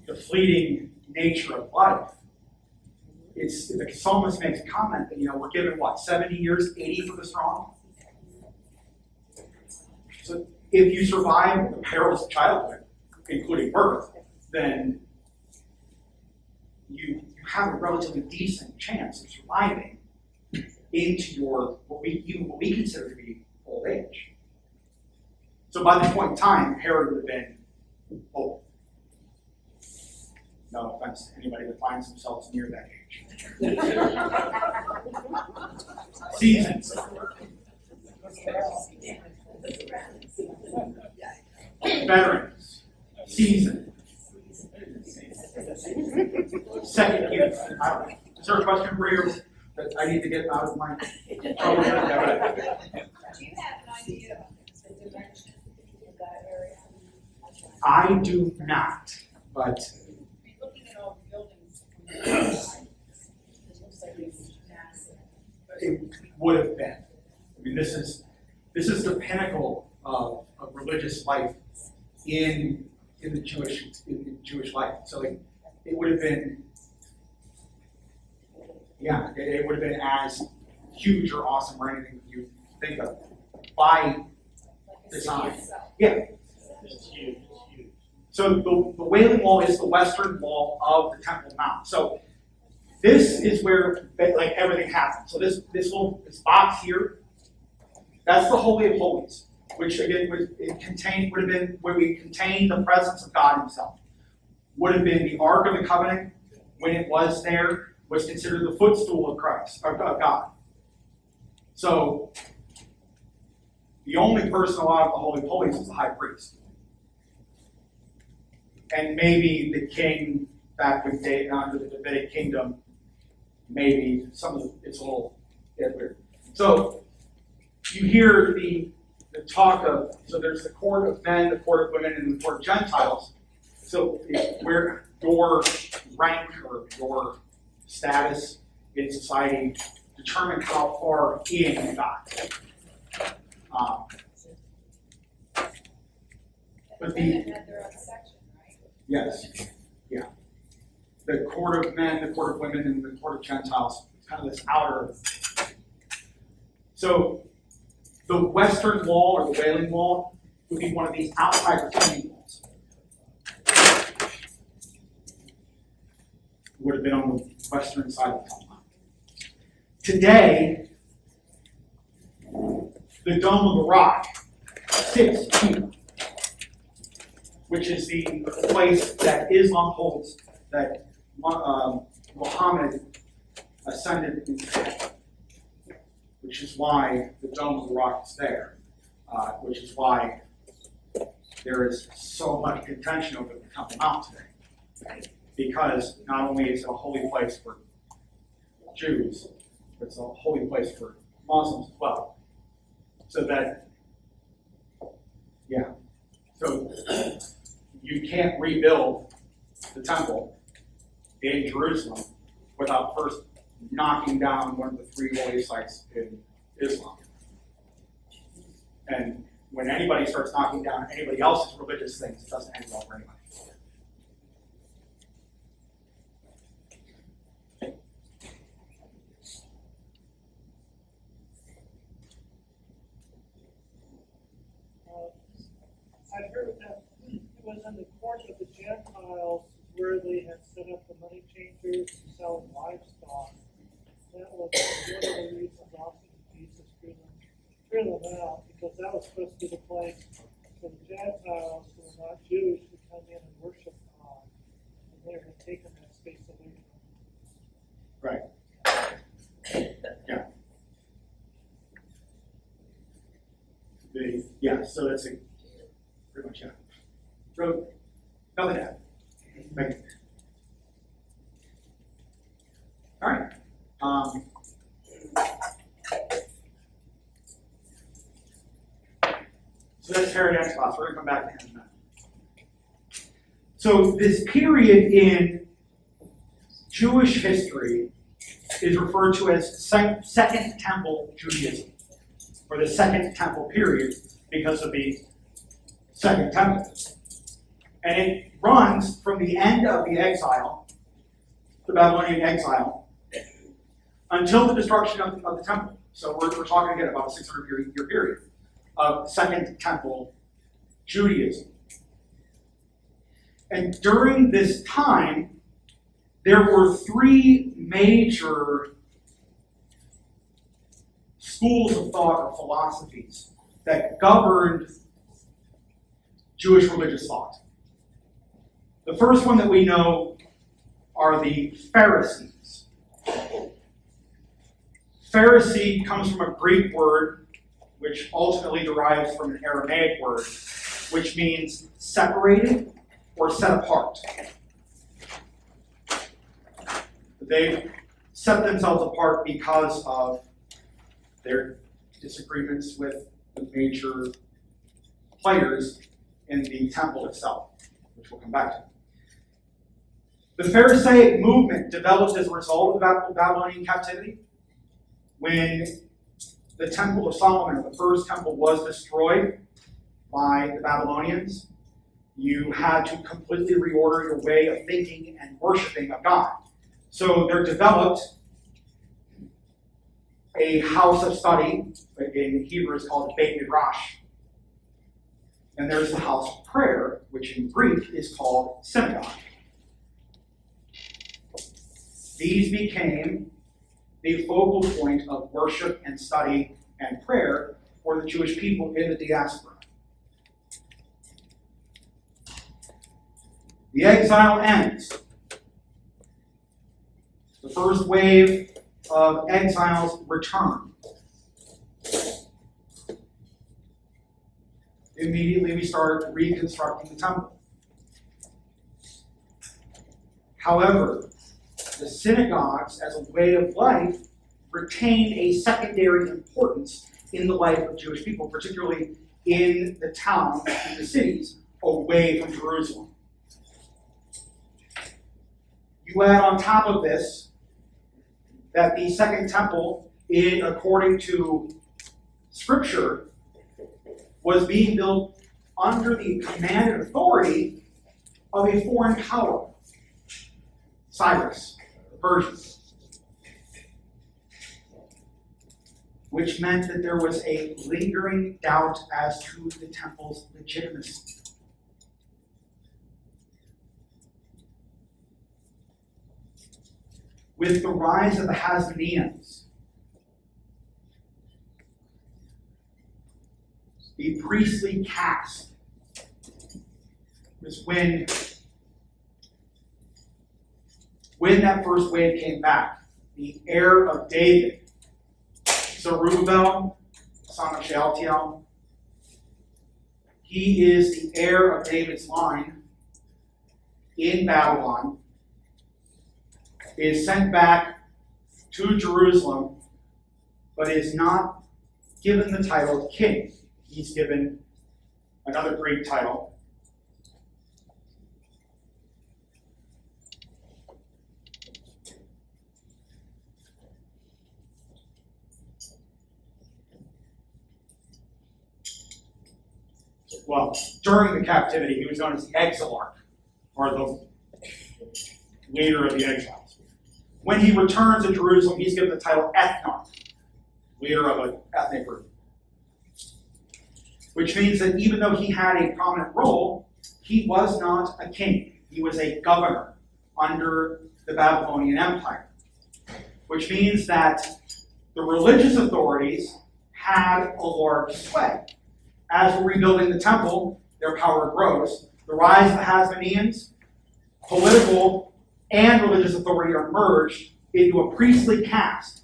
the fleeting nature of life, the psalmist makes a comment that we're given 70 years, 80 for the strong. So if you survive the perils of childhood, including birth, then you have a relatively decent chance of surviving into your what we consider to be old age. So by this point in time, Herod would have been old. No offense to anybody that finds themselves near that age. Seasons. Veterans. Seasoned. Second unit. Is there a question for you that I need to get out of my? Do you have an idea of the direction of that area? I do not, but Looking at all the buildings from the outside, it looks like it's massive. it would have been. I mean, this is the pinnacle of religious life in the Jewish life. So it would have been, yeah, it would have been as huge or awesome or anything you think of by design. Yeah. It's huge, it's huge. So the Wailing Wall is the western wall of the Temple Mount. So this is where like everything happens. So this box here, that's the Holy of Holies, which again would have been where we contained the presence of God Himself. Would have been the Ark of the Covenant when it was there, was considered the footstool of Christ, of God. So the only person allowed the Holy of Holies is the high priest. And maybe the king back with under the Davidic kingdom, maybe it's a little bit weird. So you hear the talk of, so there's the court of men, the court of women, and the court of Gentiles. So where your rank or your status in society determine how far in you got. But They had their own section, right? yes, yeah. The court of men, the court of women, and the court of Gentiles. It's kind of this outer. So the western wall or the Wailing Wall would be one of these outside retaining walls. Would have been on the western side of the Temple Mount. Today, the Dome of the Rock sits here, which is the place that Islam holds that Muhammad ascended into, which is why the Dome of the Rock is there, which is why there is so much contention over the Temple Mount today. Because not only is it a holy place for Jews, but it's a holy place for Muslims as well. So that, yeah. So you can't rebuild the temple in Jerusalem without first knocking down one of the three holy sites in Islam. And when anybody starts knocking down anybody else's religious things, it doesn't end well for anybody. I heard that it was in the court of the Gentiles where they had set up the money changers selling livestock. That was one of the reasons also Jesus drew them out, because that was supposed to be the place for the Gentiles who were not Jewish to come in and worship God. And they were taking that space away from them. Right. Yeah. Yeah, so that's pretty much it. So, nothing to add. Thank you. All right. So that's Herod Antipas. We're going to come back to him in a minute. So this period in Jewish history is referred to as Second Temple Judaism, or the Second Temple period, because of the Second Temple. And it runs from the end of the exile, the Babylonian exile, until the destruction of the temple. So we're talking again about a 600-year period of Second Temple Judaism. And during this time, there were three major schools of thought or philosophies that governed Jewish religious thought. The first one that we know are the Pharisees. Pharisee comes from a Greek word which ultimately derives from an Aramaic word, which means separated or set apart. They've set themselves apart because of their disagreements with the major players in the temple itself, which we'll come back to. The Pharisaic movement developed as a result of the Babylonian captivity. When the Temple of Solomon, the first temple, was destroyed by the Babylonians, you had to completely reorder your way of thinking and worshiping of God. So there developed a house of study, in Hebrew is called Beit Midrash. And there's the house of prayer, which in Greek is called synagogue. These became the focal point of worship and study and prayer for the Jewish people in the diaspora. The exile ends. The first wave of exiles return. Immediately we start reconstructing the temple. However, the synagogues as a way of life retained a secondary importance in the life of Jewish people, particularly in the towns, in the cities, away from Jerusalem. You add on top of this that the Second Temple, according to Scripture, was being built under the command and authority of a foreign power, Cyrus, the Persians, which meant that there was a lingering doubt as to the temple's legitimacy. With the rise of the Hasmoneans, the priestly caste was when that first wave came back. The heir of David, Zerubbabel, son of Shealtiel, he is the heir of David's line in Babylon, is sent back to Jerusalem, but is not given the title of king. He's given another Greek title. Well, during the captivity, he was known as the exilarch, or the leader of the exiles. When he returns to Jerusalem, he's given the title ethnarch, leader of an ethnic group. Which means that even though he had a prominent role, he was not a king. He was a governor under the Babylonian Empire. Which means that the religious authorities had a large sway. As we're rebuilding the temple, their power grows. The rise of the Hasmoneans, political and religious authority are merged into a priestly caste,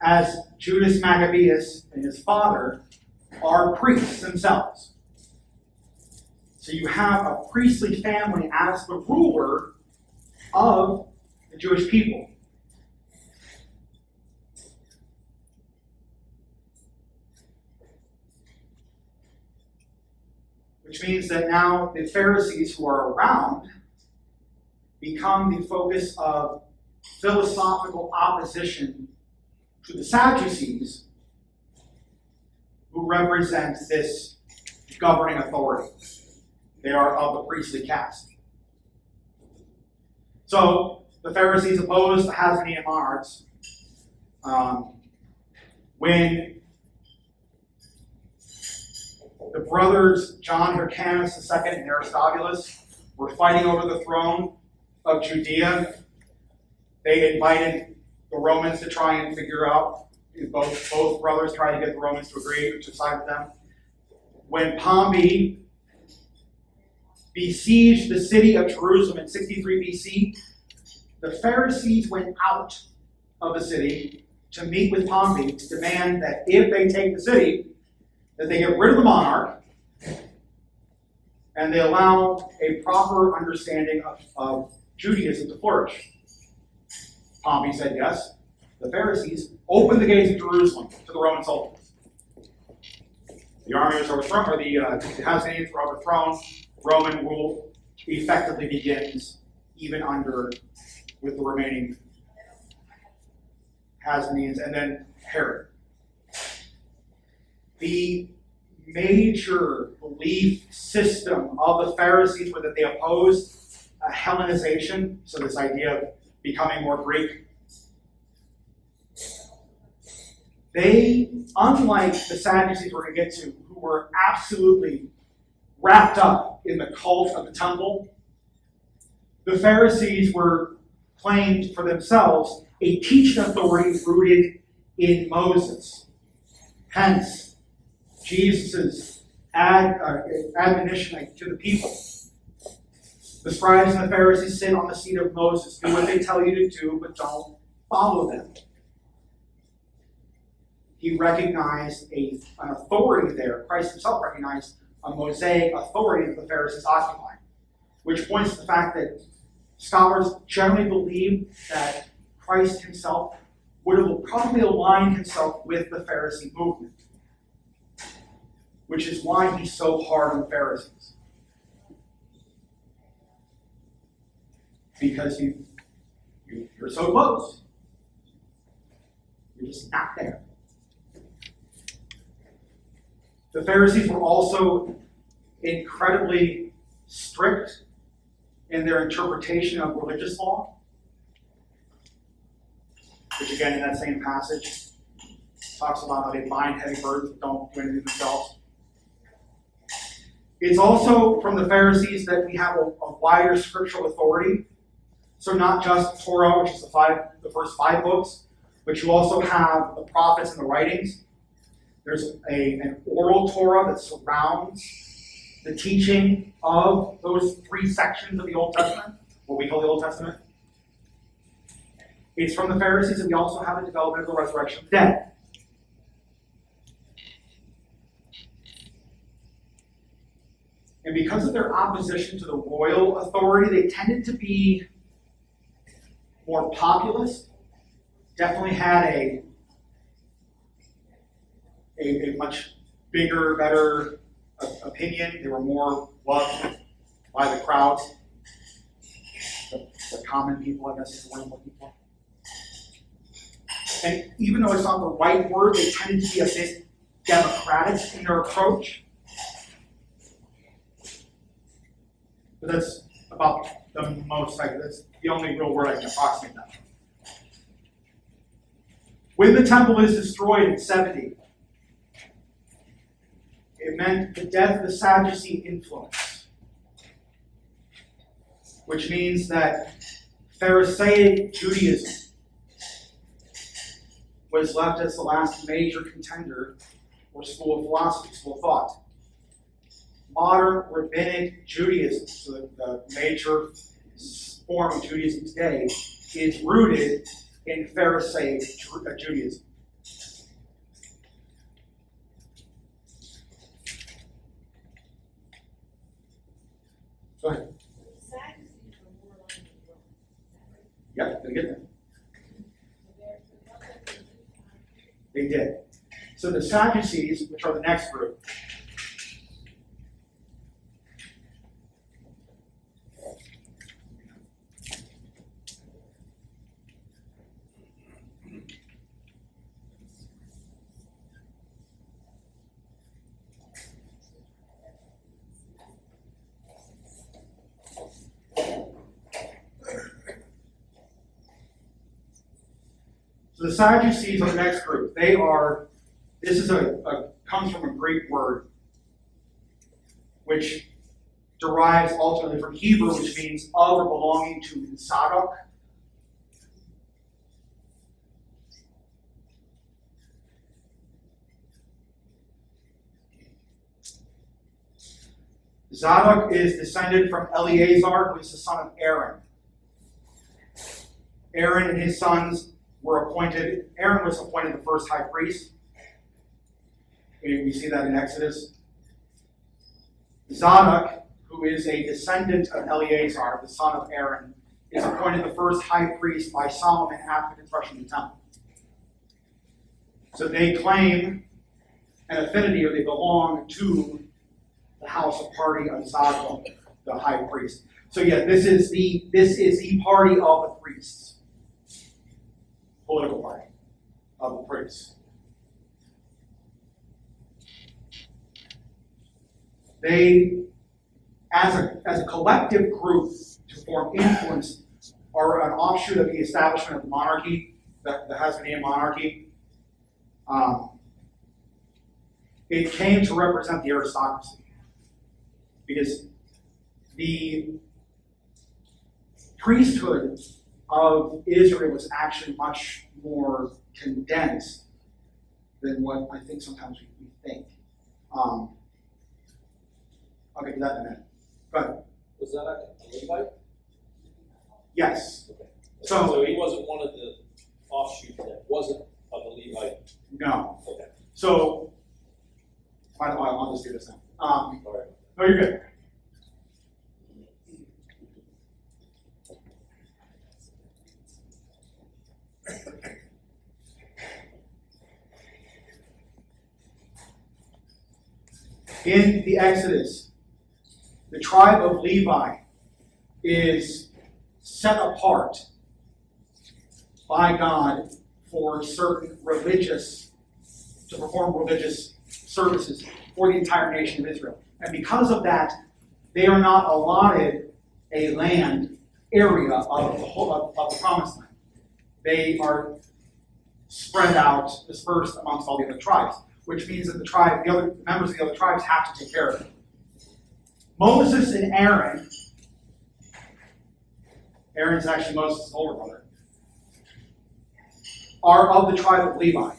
as Judas Maccabeus and his father are priests themselves. So you have a priestly family as the ruler of the Jewish people. Which means that now the Pharisees who are around become the focus of philosophical opposition to the Sadducees, who represent this governing authority. They are of the priestly caste. So the Pharisees opposed the Hasmonean monarchs. When the brothers John Hyrcanus II and Aristobulus were fighting over the throne of Judea, they invited the Romans to try and figure out, both brothers tried to get the Romans to agree to side with them. When Pompey besieged the city of Jerusalem in 63 BC, the Pharisees went out of the city to meet with Pompey to demand that if they take the city, that they get rid of the monarch and they allow a proper understanding of Judaism to flourish. Pompey said yes. The Pharisees opened the gates of Jerusalem to the Roman soldiers. The army was overthrown, or the Hasmoneans were overthrown. Roman rule effectively begins even with the remaining Hasmoneans, and then Herod. The major belief system of the Pharisees was that they opposed Hellenization, so this idea of becoming more Greek. They, unlike the Sadducees we're going to get to, who were absolutely wrapped up in the cult of the temple, the Pharisees were claimed for themselves a teaching authority rooted in Moses. Hence, Jesus' admonition to the people. The scribes and the Pharisees sit on the seat of Moses. Do what they tell you to do, but don't follow them. He recognized an authority there. Christ himself recognized a Mosaic authority that the Pharisees occupied, which points to the fact that scholars generally believe that Christ himself would have probably aligned himself with the Pharisee movement, which is why he's so hard on the Pharisees. Because you're so close. You're just not there. The Pharisees were also incredibly strict in their interpretation of religious law, which again in that same passage talks about how they bind heavy burdens but don't do anything themselves. It's also from the Pharisees that we have a wider scriptural authority. So not just Torah, which is the first 5 books, but you also have the prophets and the writings. There's an oral Torah that surrounds the teaching of those 3 sections of the Old Testament, what we call the Old Testament. It's from the Pharisees that we also have the development of the resurrection of the dead. And because of their opposition to the royal authority, they tended to be more populist, definitely had a much bigger, better opinion. They were more loved by the crowds, the common people, I guess is the word I'm looking for. And even though it's not the right word, they tended to be a bit democratic in their approach. But that's about the most, that's the only real word I can approximate that. When the temple is destroyed in 70, it meant the death of the Sadducee influence, which means that Pharisaic Judaism was left as the last major contender or school of philosophy, school of thought. Modern rabbinic Judaism, so the major form of Judaism today, is rooted in Pharisaic Judaism. Go ahead. The Sadducees were more aligned with Rome. Yeah, they get there. So they're They did. So the Sadducees, which are the next group, So the Sadducees are the next group. They are, this is comes from a Greek word, which derives ultimately from Hebrew, which means of or belonging to Zadok. Zadok is descended from Eleazar, who is the son of Aaron. Aaron and his sons were appointed, Aaron was appointed the first high priest. And we see that in Exodus. Zadok, who is a descendant of Eleazar, the son of Aaron, is appointed the first high priest by Solomon after the construction of the temple. So they claim an affinity, or they belong to the house of party of Zadok, the high priest. So yeah, this is the party of the priests, political party of the priests. They, as a collective group to form influence, are an offshoot of the establishment of the monarchy, the Hasmonean monarchy. It came to represent the aristocracy, because the priesthood of Israel was actually much more condensed than what I think sometimes we think. I'll get to that in a minute. But Was that a Levite? yes, Okay. So- So he wasn't one of the offshoots that wasn't of the Levite. no. Okay. So I'll just do this now. All right. No, you're good. In the Exodus, the tribe of Levi is set apart by God for certain to perform religious services for the entire nation of Israel. And because of that, they are not allotted a land area of the promised land. They are spread out, dispersed amongst all the other tribes, which means that the other members of the other tribes have to take care of it. Moses and Aaron's actually Moses' older brother, are of the tribe of Levi.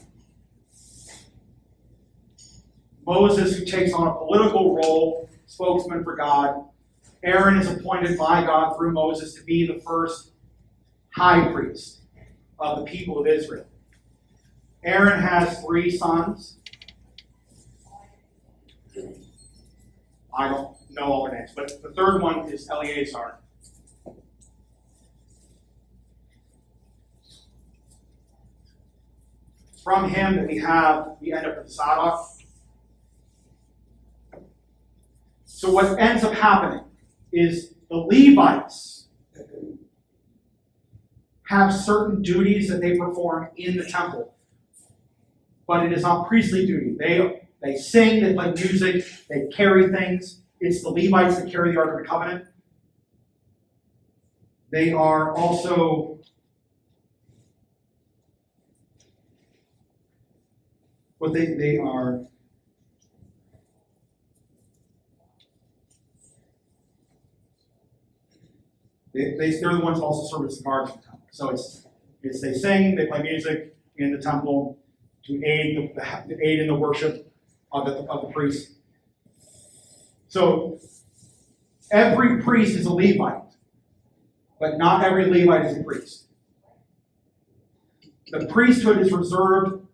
Moses, who takes on a political role, spokesman for God. Aaron is appointed by God through Moses to be the first high priest of the people of Israel. Aaron has 3 sons. I don't know all their names, but the third one is Eleazar. From him that we end up with Zadok. So what ends up happening is the Levites have certain duties that they perform in the temple, but it is not priestly duty. They sing, they play music, they carry things. It's the Levites that carry the Ark of the Covenant. They are also they're the ones that also serve as the guards of the temple. So it's they sing, they play music in the temple to aid in the worship of the priest. So every priest is a Levite, but not every Levite is a priest. The priesthood is reserved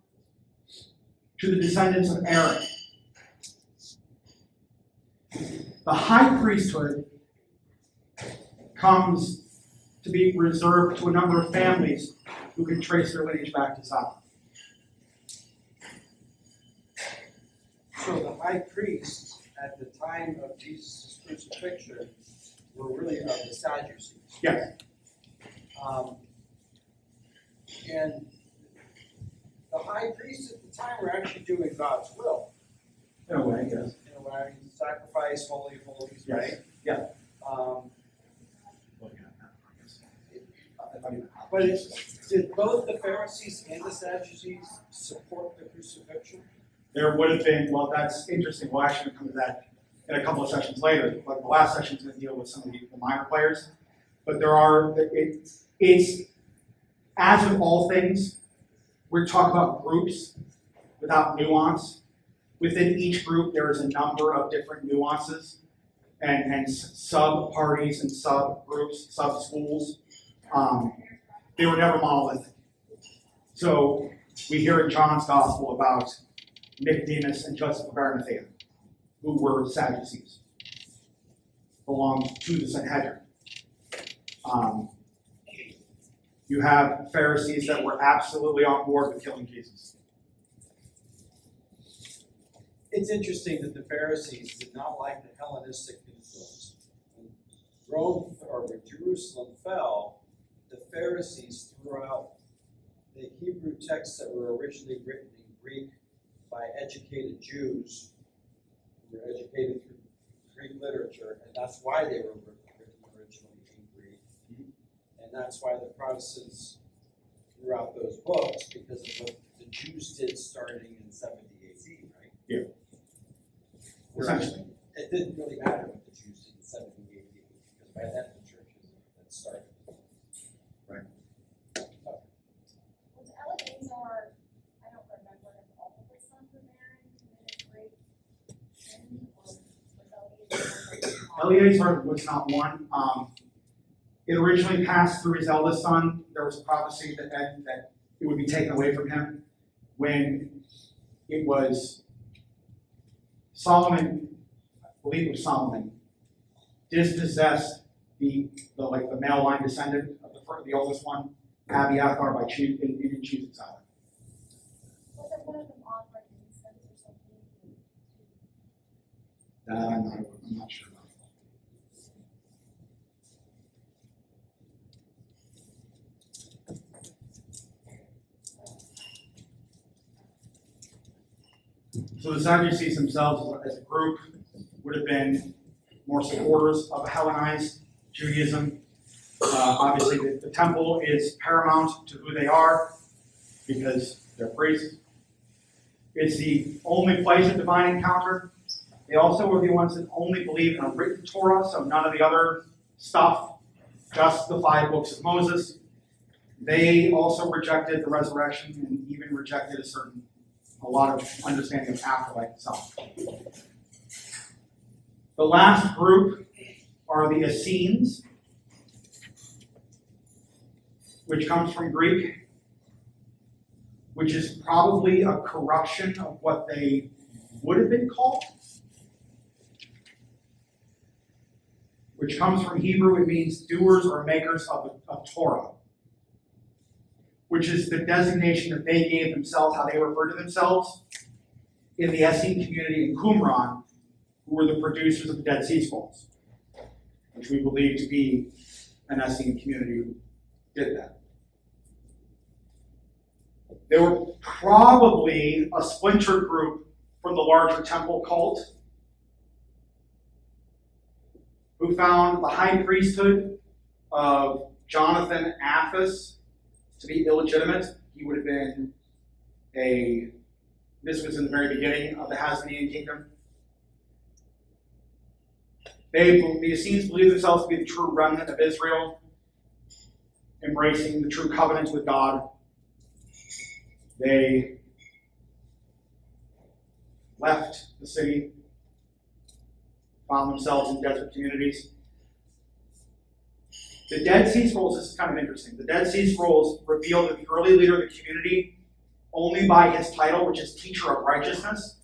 to the descendants of Aaron. The high priesthood comes to be reserved to a number of families who can trace their lineage back to Zadok. So the high priests at the time of Jesus' crucifixion were really of the Sadducees. Yes. And the high priests at the time were actually doing God's will. In a way, yes. In a way, sacrifice, holy of holies, Yes. right? Yeah. But did both the Pharisees and the Sadducees support the crucifixion? There would have been, well, that's interesting. We'll actually come to that in a couple of sessions later. But the last section is going to deal with some of the minor players. But it's, as with all things, we're talking about groups without nuance. Within each group, there is a number of different nuances and sub-parties and sub-groups, sub-schools. They were never monolithic. So we hear in John's Gospel about Nicodemus and Joseph of Arimathea, who were Sadducees, belonged to the Sanhedrin. You have Pharisees that were absolutely on board with killing Jesus. It's interesting that the Pharisees did not like the Hellenistic influence. When Rome or when Jerusalem fell, the Pharisees threw out the Hebrew texts that were originally written in Greek by educated Jews who were educated through Greek literature, and that's why they were written originally in Greek. And that's why the Protestants threw out those books, because of what the Jews did starting in 70 AD, right? Yeah. Essentially. It didn't really matter what the Jews did in 70 AD, because by then the churches had started. Right. Was Eleazar, I don't remember if all of his sons were married, committed rape, sin, or was Eleazar was not one. It originally passed through his eldest son. There was a prophecy that it would be taken away from him when it was Solomon, I believe it was Solomon, dispossessed the male line descendant of the oldest one, Abiathar, by choosing his side. Wasn't one of them offered incense or something? That I'm not sure about. So the Sadducees themselves, as a group, would have been more supporters of Hellenized Judaism. Obviously, the temple is paramount to who they are because they're priests. It's the only place of divine encounter. They also were the ones that only believed in a written Torah, so none of the other stuff, just the 5 books of Moses. They also rejected the resurrection and even rejected a lot of understanding of afterlife itself. The last group are the Essenes, which comes from Greek, which is probably a corruption of what they would have been called, which comes from Hebrew. It means doers or makers of Torah, which is the designation that they gave themselves, how they refer to themselves in the Essene community in Qumran, who were the producers of the Dead Sea Scrolls, which we believe to be an Essene community who did that. They were probably a splinter group from the larger temple cult who found the high priesthood of Jonathan Aphis to be illegitimate. He would have been this was in the very beginning of the Hasmonean kingdom. The Essenes believed themselves to be the true remnant of Israel, embracing the true covenant with God. They left the city, found themselves in desert communities. The Dead Sea Scrolls, this is kind of interesting. The Dead Sea Scrolls reveal that the early leader of the community, only by his title, which is Teacher of Righteousness.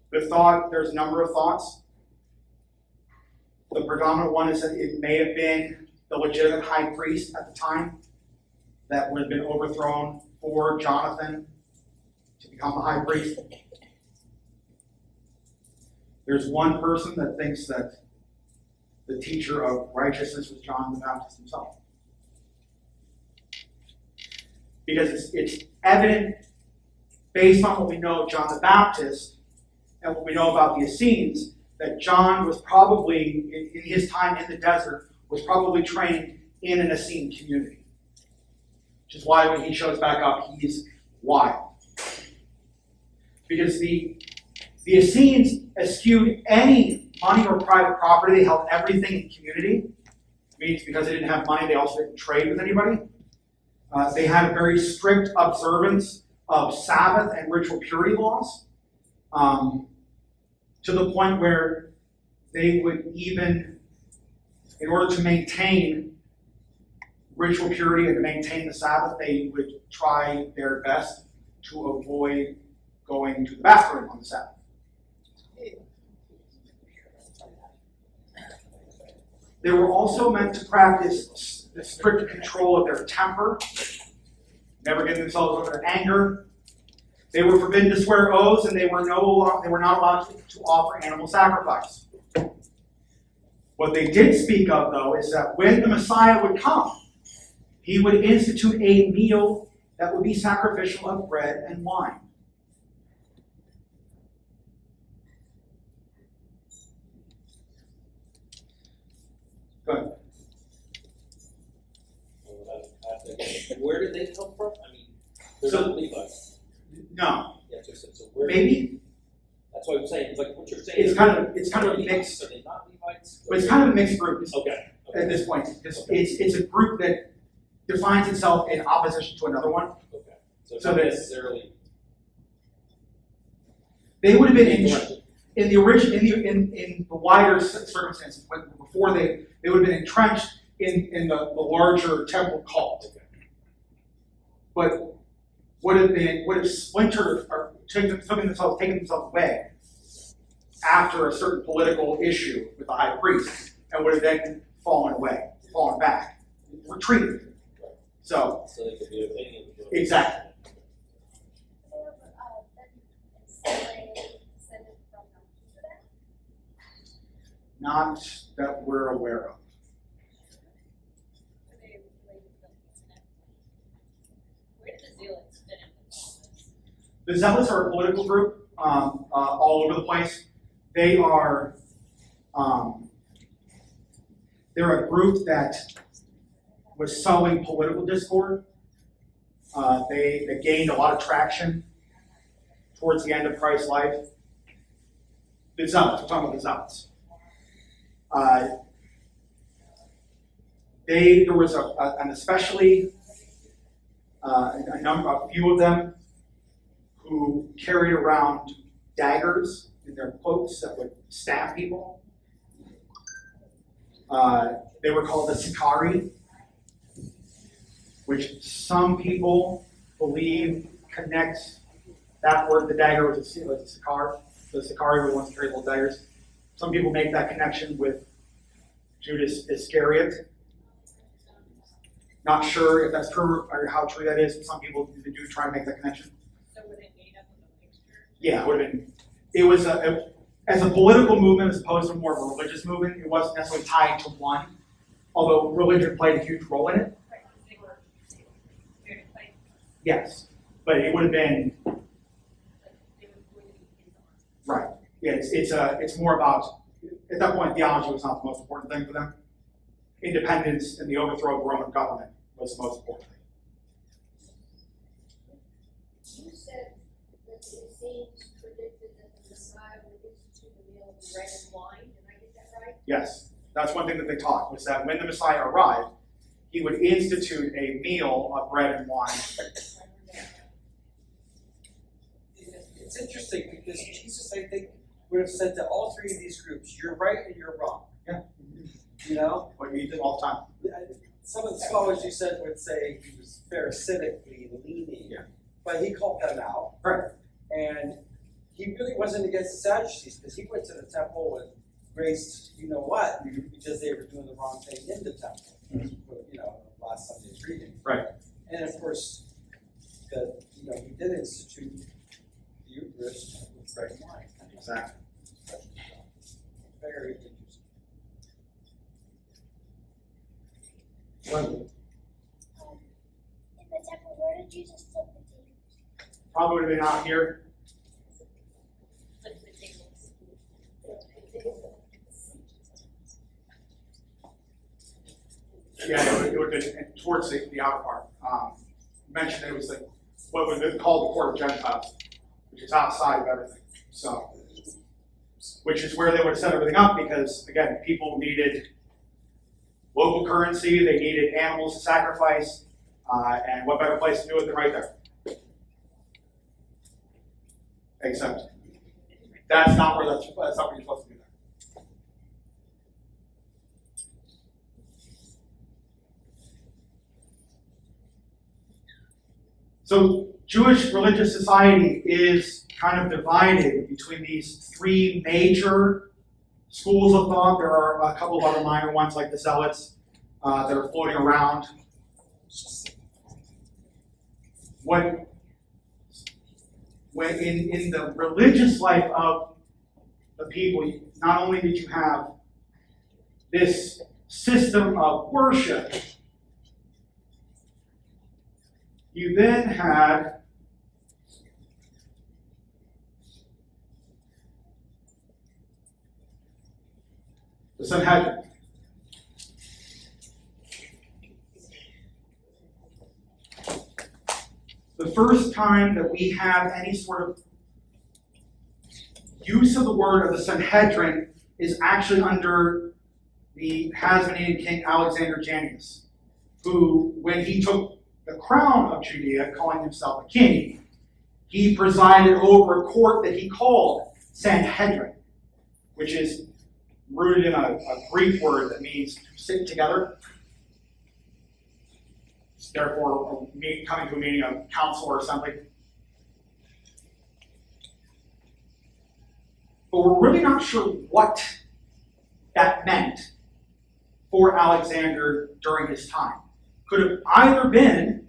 There's a number of thoughts. The predominant one is that it may have been the legitimate high priest at the time that would have been overthrown for Jonathan to become the high priest. There's one person that thinks that the teacher of righteousness was John the Baptist himself. Because it's evident, based on what we know of John the Baptist and what we know about the Essenes, that John was probably, in his time in the desert, was probably trained in an Essene community. Which is why when he shows back up, he's wild. Because the Essenes eschewed any money or private property. They held everything in community. It means because they didn't have money, they also didn't trade with anybody. They had a very strict observance of Sabbath and ritual purity laws, to the point where they would even, in order to maintain ritual purity and to maintain the Sabbath, they would try their best to avoid going to the bathroom on the Sabbath. They were also meant to practice the strict control of their temper, never getting themselves over their anger. They were forbidden to swear oaths, and they were not allowed to offer animal sacrifice. What they did speak of, though, is that when the Messiah would come, he would institute a meal that would be sacrificial of bread and wine. Go ahead. Where did they come from? I mean, they're So- not Levites. No, Yeah, so where? maybe That's what I'm saying. Like what you're saying. it's kind of a Levites, mixed, Are they not Levites? but it's kind of a mixed group Okay. at this point. It's a group that defines itself in opposition to another one. Okay. So, So not that- necessarily. They would have been in the original in the wider circumstances before they would have been entrenched in the larger temple cult, but would have splintered or taken themselves away after a certain political issue with the high priest, and would have then fallen back, retreated. So So they could be opinions. exactly. They have been in some way descended from Judah. Not that we're aware of. Were they related to them? Where did the Zealots fit in with all this? The Zealots are a political group all over the place. They are they're a group that was sowing political discord. They gained a lot of traction towards the end of Christ's life. The Zealots, we're talking about the Zealots. There was an especially a few of them who carried around daggers in their cloaks that would stab people. They were called the Sicarii, which some people believe connects that word, the dagger, with the Sicar. The Sicarii were the ones that carried little daggers. Some people make that connection with Judas Iscariot. Not sure if that's true or how true that is, but some people do try to make that connection. So were they made up of a mixture? Yeah, it would have been. It was as a political movement as opposed to more of a religious movement. It wasn't necessarily tied to one, although religion played a huge role in it. Right, because they were very fight, Yes, but it would have been but they were going to be in right. Yeah, it's more about at that point theology was not the most important thing for them. Independence and the overthrow of Roman government was the most important thing. You said that the Essenes predicted that the Messiah would institute a meal of bread and wine. Did I get that right? Yes, that's one thing that they taught was that when the Messiah arrived, he would institute a meal of bread and wine. It's interesting because Jesus, I think, would have said to all three of these groups, you're right and you're wrong. Yeah. You know? What you did all the time. Some of the scholars you said would say he was Pharisaically leaning, but he called them out. Right. And he really wasn't against the Sadducees because he went to the temple and graced, you know what, because they were doing the wrong thing in the temple. You know, last Sunday's reading. Right. And of course, he did institute the Eucharist with bread and wine. Exactly. Very interesting. Well, In the temple, where did Jesus flip the tables? probably would have been out here. Flip the tables. Yeah, it would have been towards the outer part. You mentioned it was what would have been called the court of Gentiles, which is outside of everything. So, which is where they would have set everything up because, again, people needed local currency, they needed animals to sacrifice, and what better place to do it than right there? Except that's not where that's not where you're supposed to do that. So Jewish religious society is kind of divided between these three major schools of thought. There are a couple of other minor ones like the Zealots that are floating around. When in the religious life of the people, not only did you have this system of worship, you then had the Sanhedrin. The first time that we have any sort of use of the word of the Sanhedrin is actually under the Hasmonean king Alexander Jannaeus, who, when he took the crown of Judea, calling himself a king, he presided over a court that he called Sanhedrin, which is rooted in a Greek word that means to sit together. Therefore, coming to a meaning of council or assembly. But we're really not sure what that meant for Alexander during his time. Could have either been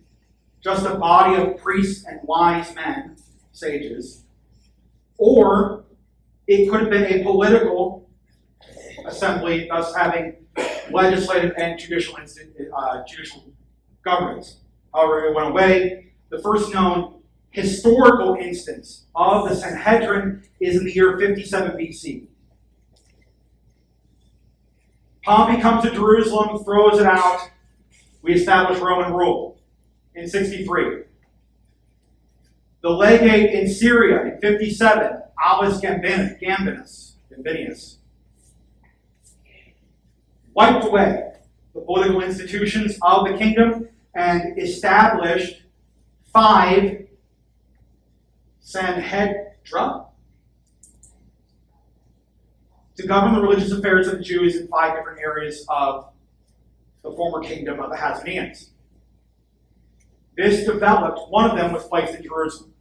just a body of priests and wise men, sages, or it could have been a political assembly, thus having legislative and judicial governments. However, it went away. The first known historical instance of the Sanhedrin is in the year 57 BC. Pompey comes to Jerusalem, throws it out. We establish Roman rule in 63. The legate in Syria in 57, Albus Gambinus, wiped away the political institutions of the kingdom and established 5 Sanhedra to govern the religious affairs of the Jews in 5 different areas of the former kingdom of the Hasmoneans. This developed, one of them was placed in Jerusalem.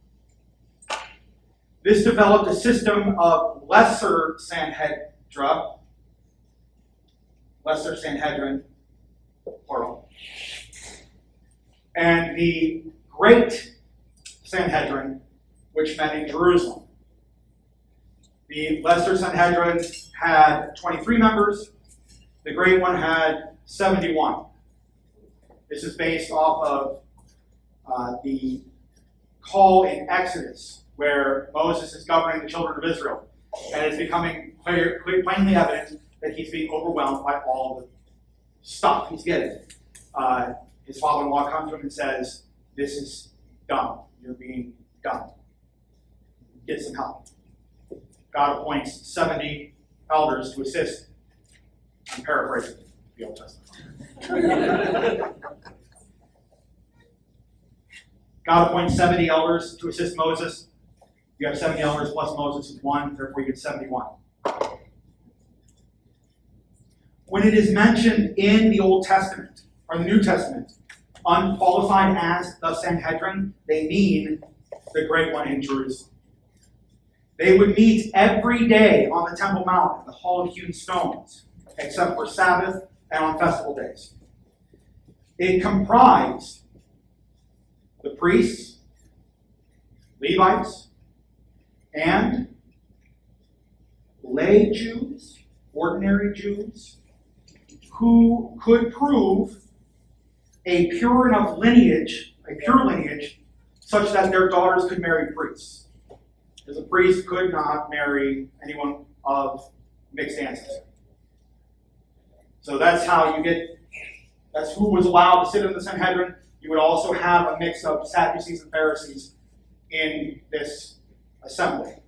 This developed a system of lesser Sanhedrin, plural, and the great Sanhedrin, which met in Jerusalem. The lesser Sanhedrin had 23 members. The great one had 71. This is based off of the call in Exodus, where Moses is governing the children of Israel, and it's becoming plainly evident that he's being overwhelmed by all the stuff he's getting. His father-in-law comes to him and says, "This is dumb. You're being dumb. Get some help." God appoints 70 elders to assist. I'm paraphrasing the Old Testament. God appoints 70 elders to assist Moses. You have 70 elders plus Moses is 1, therefore you get 71. When it is mentioned in the Old Testament, or the New Testament, unqualified as the Sanhedrin, they mean the great one in Jerusalem. They would meet every day on the Temple Mount in the Hall of Hewn Stones, except for Sabbath and on festival days. It comprised the priests, Levites, and lay Jews, ordinary Jews, who could prove a pure enough lineage, such that their daughters could marry priests. Because a priest could not marry anyone of mixed ancestry. So that's how that's who was allowed to sit in the Sanhedrin. You would also have a mix of Sadducees and Pharisees in this assembly.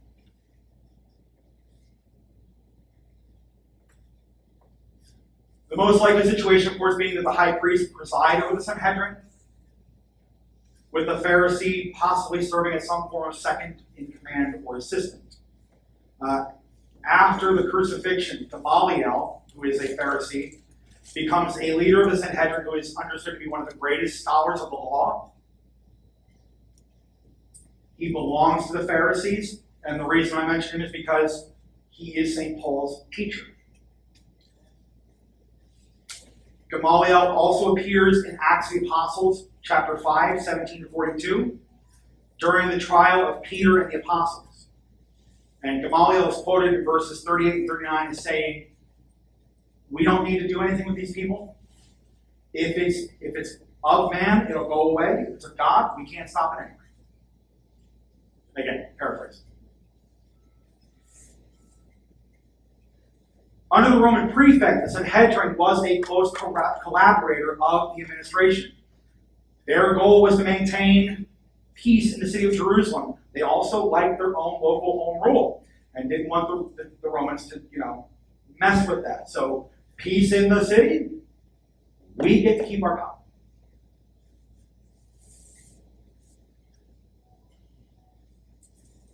The most likely situation, of course, being that the high priest presided over the Sanhedrin, with the Pharisee possibly serving as some form of second in command or assistant. After the crucifixion, Gamaliel, who is a Pharisee, becomes a leader of the Sanhedrin who is understood to be one of the greatest scholars of the law. He belongs to the Pharisees, and the reason I mention him is because he is St. Paul's teacher. Gamaliel also appears in Acts of the Apostles, chapter 5, 17 to 42, during the trial of Peter and the apostles. And Gamaliel is quoted in verses 38 and 39 as saying, we don't need to do anything with these people. If it's of man, it'll go away. If it's of God, we can't stop it anyway. Again, paraphrase. Under the Roman prefect, the Sanhedrin was a close collaborator of the administration. Their goal was to maintain peace in the city of Jerusalem. They also liked their own local home rule and didn't want the Romans to, mess with that. So, peace in the city, we get to keep our power.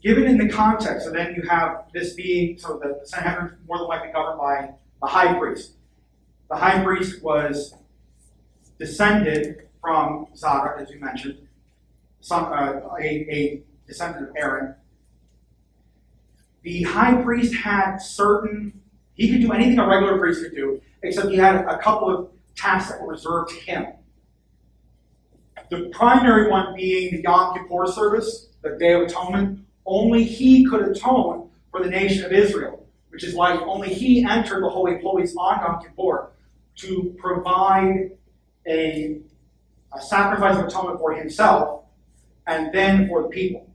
Given in the context, so then you have this being, so the Sanhedrin more than likely governed by the high priest. The high priest was descended from Zadok, as you mentioned, a descendant of Aaron. The high priest had he could do anything a regular priest could do, except he had a couple of tasks that were reserved to him. The primary one being the Yom Kippur service, the Day of Atonement. Only he could atone for the nation of Israel, which is why only he entered the Holy of Holies on Yom Kippur to provide a sacrifice of atonement for himself and then for the people.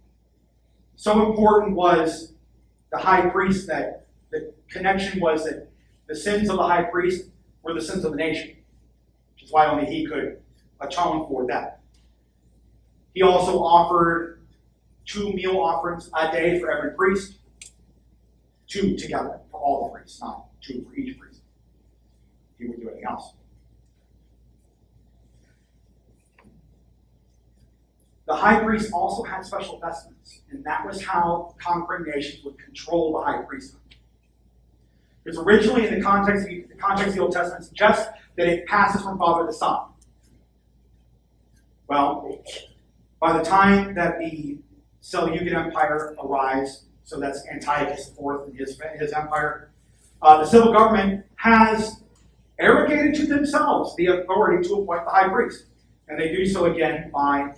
So important was the high priest that the connection was that the sins of the high priest were the sins of the nation, which is why only he could atone for that. He also offered 2 meal offerings a day for every priest. 2 together for all the priests, not 2 for each priest. He would do anything else. The high priest also had special vestments, and that was how conquering nations would control the high priesthood. Because originally, in the context of the Old Testament, suggests that it passes from father to son. Well, by the time that the Seleucid Empire arrives, so that's Antiochus IV and his empire, the civil government has arrogated to themselves the authority to appoint the high priest. And they do so again by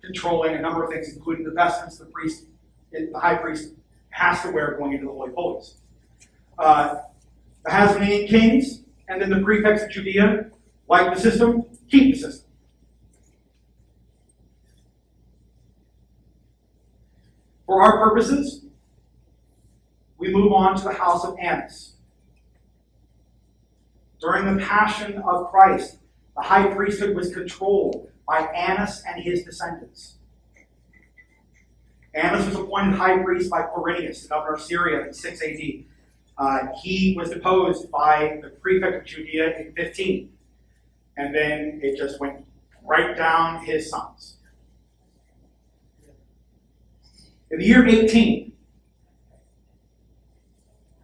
controlling a number of things, including the vestments the high priest has to wear going into the Holy of Holies. The Hasmonean kings and then the prefects of Judea, like the system, keep the system. For our purposes, we move on to the house of Annas. During the Passion of Christ, the high priesthood was controlled by Annas and his descendants. Annas was appointed high priest by Quirinius, the governor of Syria, in 6 AD. He was deposed by the prefect of Judea in 15. And then it just went right down his sons. In the year 18,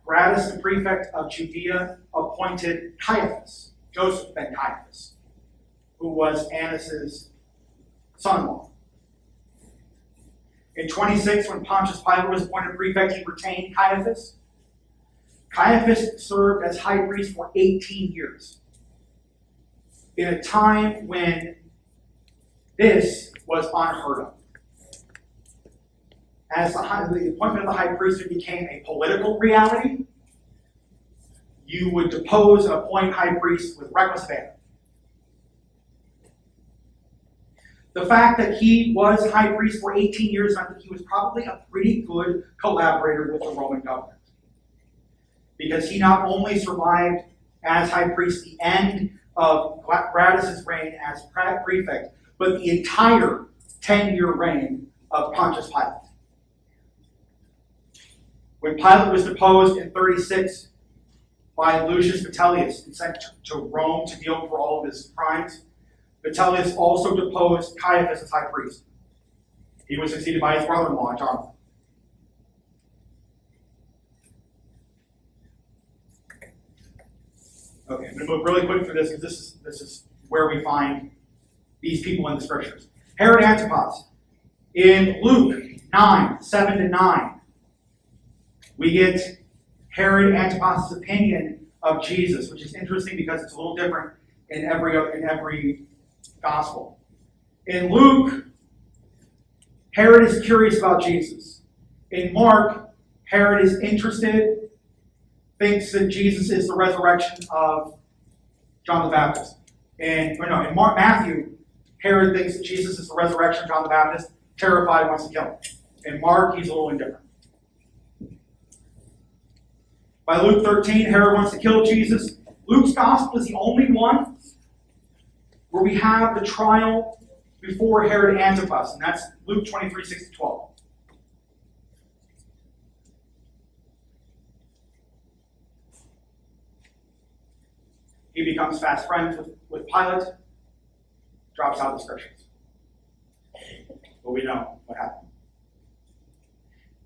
Gratus, the prefect of Judea, appointed Caiaphas, Joseph ben Caiaphas, who was Annas' son-in-law. In 26, when Pontius Pilate was appointed prefect, he retained Caiaphas. Caiaphas served as high priest for 18 years, in a time when this was unheard of. As the appointment of the high priesthood became a political reality, you would depose and appoint high priests with reckless abandon. The fact that he was high priest for 18 years meant that he was probably a pretty good collaborator with the Roman government. Because he not only survived as high priest the end of Gratus' reign as prefect, but the entire 10-year reign of Pontius Pilate. When Pilate was deposed in 36 by Lucius Vitellius and sent to Rome to deal for all of his crimes, Vitellius also deposed Caiaphas as high priest. He was succeeded by his brother-in-law, Jonathan. Okay, I'm going to move really quick through this because this is where we find these people in the scriptures. Herod Antipas. In Luke 9, 7 to 9, we get Herod Antipas' opinion of Jesus, which is interesting because it's a little different in every gospel. In Luke, Herod is curious about Jesus. In Mark, Herod is interested, thinks that Jesus is the resurrection of John the Baptist. In Matthew, Herod thinks that Jesus is the resurrection of John the Baptist, terrified, wants to kill him. In Mark, he's a little indifferent. By Luke 13, Herod wants to kill Jesus. Luke's gospel is the only one where we have the trial before Herod Antipas, and that's Luke 23, 6 to 12. He becomes fast friends with Pilate, drops out of the scriptures. But we know what happened.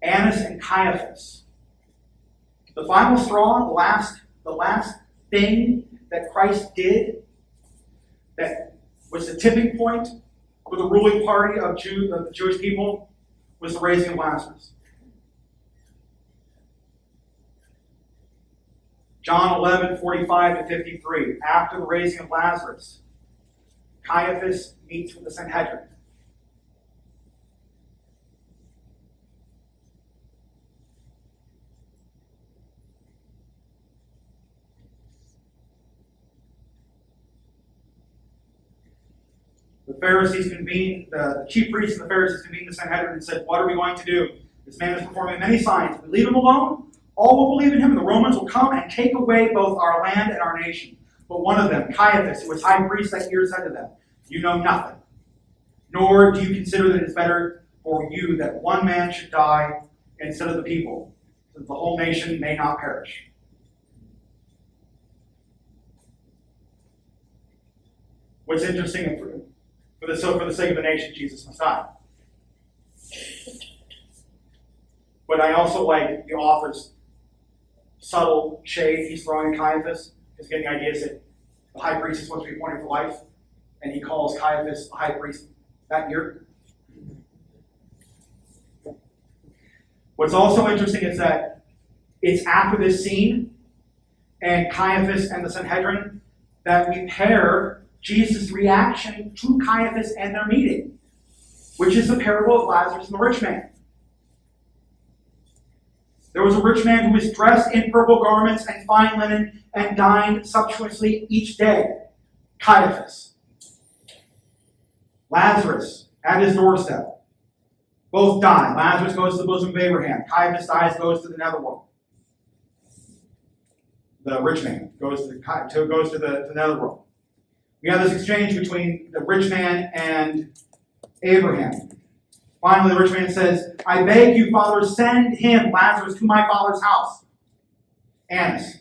Annas and Caiaphas. The final straw, the last thing that Christ did that was the tipping point for the ruling party of the Jewish people was the raising of Lazarus. John 11, 45 to 53. After the raising of Lazarus, Caiaphas meets with the Sanhedrin. The Pharisees convened, the chief priests and the Pharisees convened the Sanhedrin and said, "What are we going to do? This man is performing many signs. If we leave him alone, all will believe in him, and the Romans will come and take away both our land and our nation." But one of them, Caiaphas, who was high priest that year, said to them, "You know nothing, nor do you consider that it's better for you that one man should die instead of the people, so that the whole nation may not perish." What's interesting, for the sake of the nation, Jesus must die. But I also like the author's subtle shade he's throwing at Caiaphas. He's getting the idea that the high priest is supposed to be appointed for life, and he calls Caiaphas the high priest that year. What's also interesting is that it's after this scene and Caiaphas and the Sanhedrin that we pair Jesus' reaction to Caiaphas and their meeting, which is the parable of Lazarus and the rich man. There was a rich man who was dressed in purple garments and fine linen and dined sumptuously each day. Caiaphas. Lazarus at his doorstep. Both die. Lazarus goes to the bosom of Abraham. Caiaphas dies, goes to the netherworld. The rich man goes to the netherworld. We have this exchange between the rich man and Abraham. Finally, the rich man says, "I beg you, Father, send him, Lazarus, to my father's house, Annas.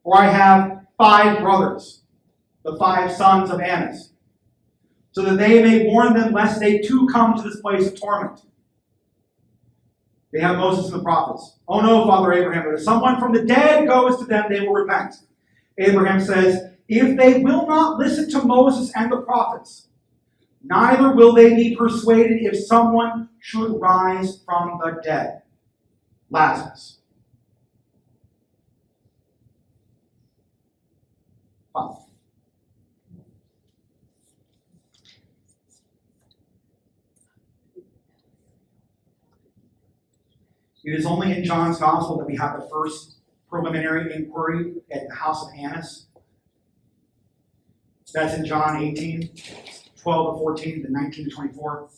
For I have 5 brothers, the 5 sons of Annas, so that they may warn them lest they too come to this place of torment. They have Moses and the prophets. Oh no, Father Abraham, but if someone from the dead goes to them, they will repent." Abraham says, "If they will not listen to Moses and the prophets, neither will they be persuaded if someone should rise from the dead." Lazarus. Fine. It is only in John's Gospel that we have the first preliminary inquiry at the house of Annas. That's in John 18, 12 to 14, then 19 to 24.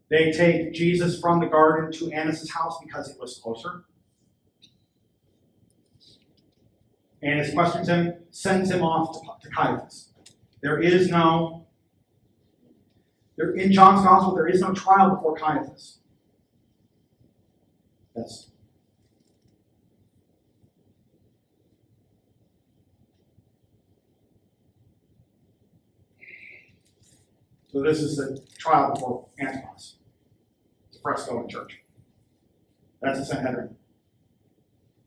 They take Jesus from the garden to Annas' house because it was closer. Annas questions him, sends him off to Caiaphas. In John's Gospel, there is no trial before Caiaphas. Yes. So this is the trial before Antipas. It's a fresco in church. That's the Sanhedrin.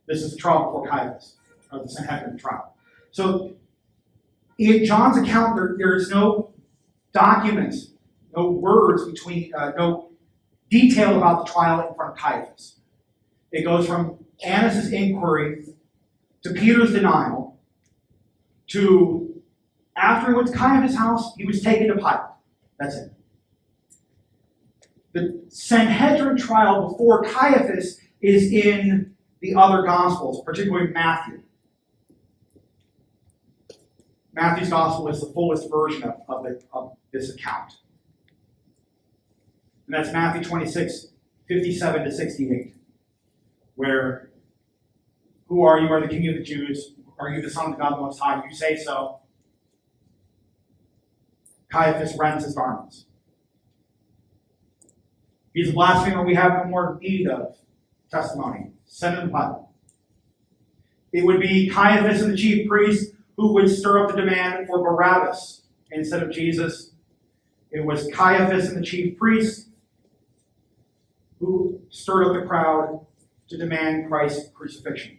This is the trial before Caiaphas, or the Sanhedrin trial. So in John's account, there is no documents, no words between, no detail about the trial in front of Caiaphas. It goes from Annas' inquiry to Peter's denial to after he went to Caiaphas' house, he was taken to Pilate. That's it. The Sanhedrin trial before Caiaphas is in the other Gospels, particularly Matthew. Matthew's Gospel is the fullest version of this account. And that's Matthew 26, 57 to 68, where, who are you? Are the king of the Jews? Are you the Son of God the Most High? You say so. Caiaphas rends his garments. He's a blasphemer. We have no more need of testimony. Send him to Pilate. It would be Caiaphas and the chief priests who would stir up the demand for Barabbas instead of Jesus. It was Caiaphas and the chief priests who stirred up the crowd to demand Christ's crucifixion.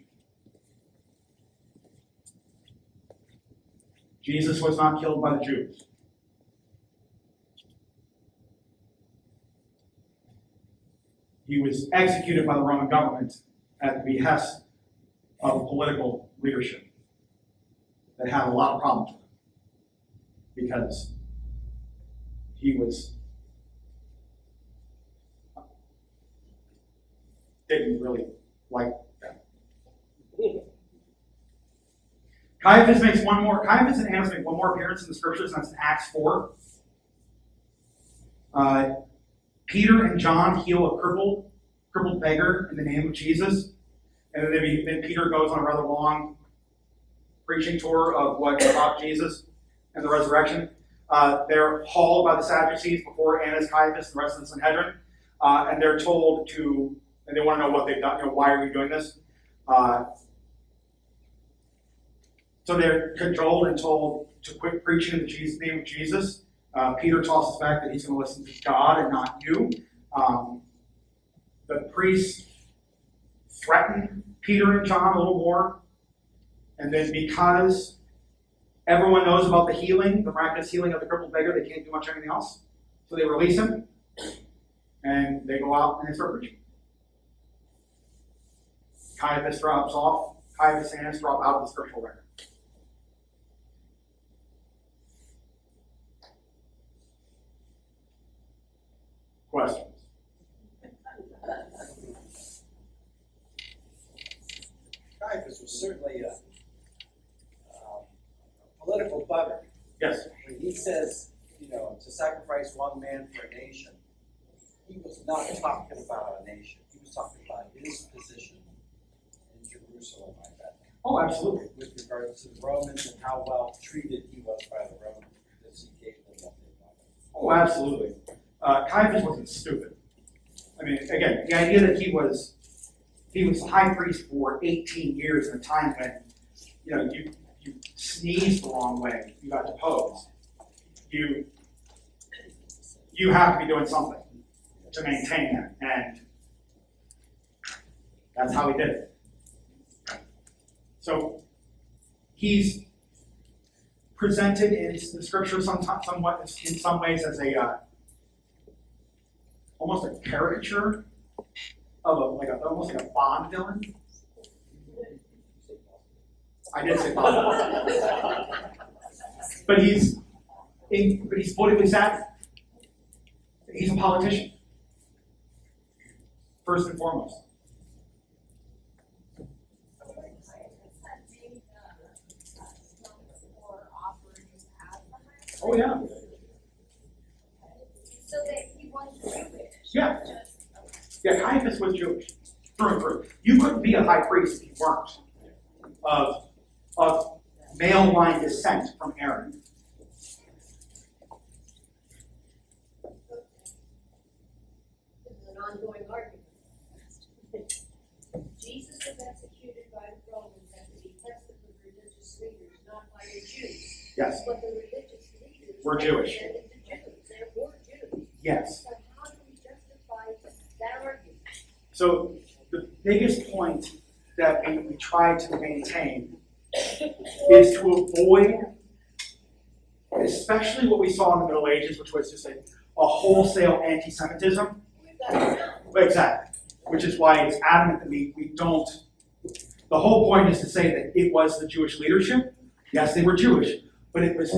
Jesus was not killed by the Jews. He was executed by the Roman government at the behest of political leadership that had a lot of problems with him because he didn't really like them. Caiaphas and Annas make one more appearance in the scriptures, and that's in Acts 4. Peter and John heal a crippled beggar in the name of Jesus. And then Peter goes on a rather long preaching tour of what about Jesus and the resurrection. They're hauled by the Sadducees before Annas, Caiaphas, and the rest of the Sanhedrin. And they're told to, and they want to know what they've done, why are you doing this? So they're cajoled and told to quit preaching in the name of Jesus. Peter tosses back that he's going to listen to God and not you. The priests threaten Peter and John a little more. And then because everyone knows about the healing, the miraculous healing of the crippled beggar, they can't do much anything else. So they release him. And they go out and they start preaching. Caiaphas drops off. Caiaphas and Annas drop out of the scriptural record. Questions? Caiaphas was certainly a political clever. Yes. When he says, to sacrifice one man for a nation, he was not talking about a nation. He was talking about his position in Jerusalem, I bet. Oh, absolutely. With regards to the Romans and how well treated he was by the Romans, because he gave them what they wanted. Oh, absolutely. Caiaphas wasn't stupid. I mean, again, the idea that he was high priest for 18 years in a time when, you sneezed the wrong way, you got deposed. You have to be doing something to maintain that, and that's how he did it. So he's presented in the scripture somewhat in some ways as almost a caricature of almost like a Bond villain. I did say Bond. But he's politically savvy. He's a politician, first and foremost. Oh yeah. So that he was Jewish. Yeah. Yeah, Caiaphas was Jewish. Through and through. You couldn't be a high priest if you weren't of male line descent from Aaron. This is an ongoing argument. Jesus was executed by the Romans at the behest of the religious leaders, not by the Jews. Yes. But the religious leaders We're Jewish. represented the Jews. They were Jews. Yes. So how do we justify that argument? So the biggest point that we try to maintain is to avoid, especially what we saw in the Middle Ages, which was just a wholesale anti-Semitism. We've got to know. Exactly. which is why it's adamant that we don't. The whole point is to say that it was the Jewish leadership. Yes, they were Jewish, but it was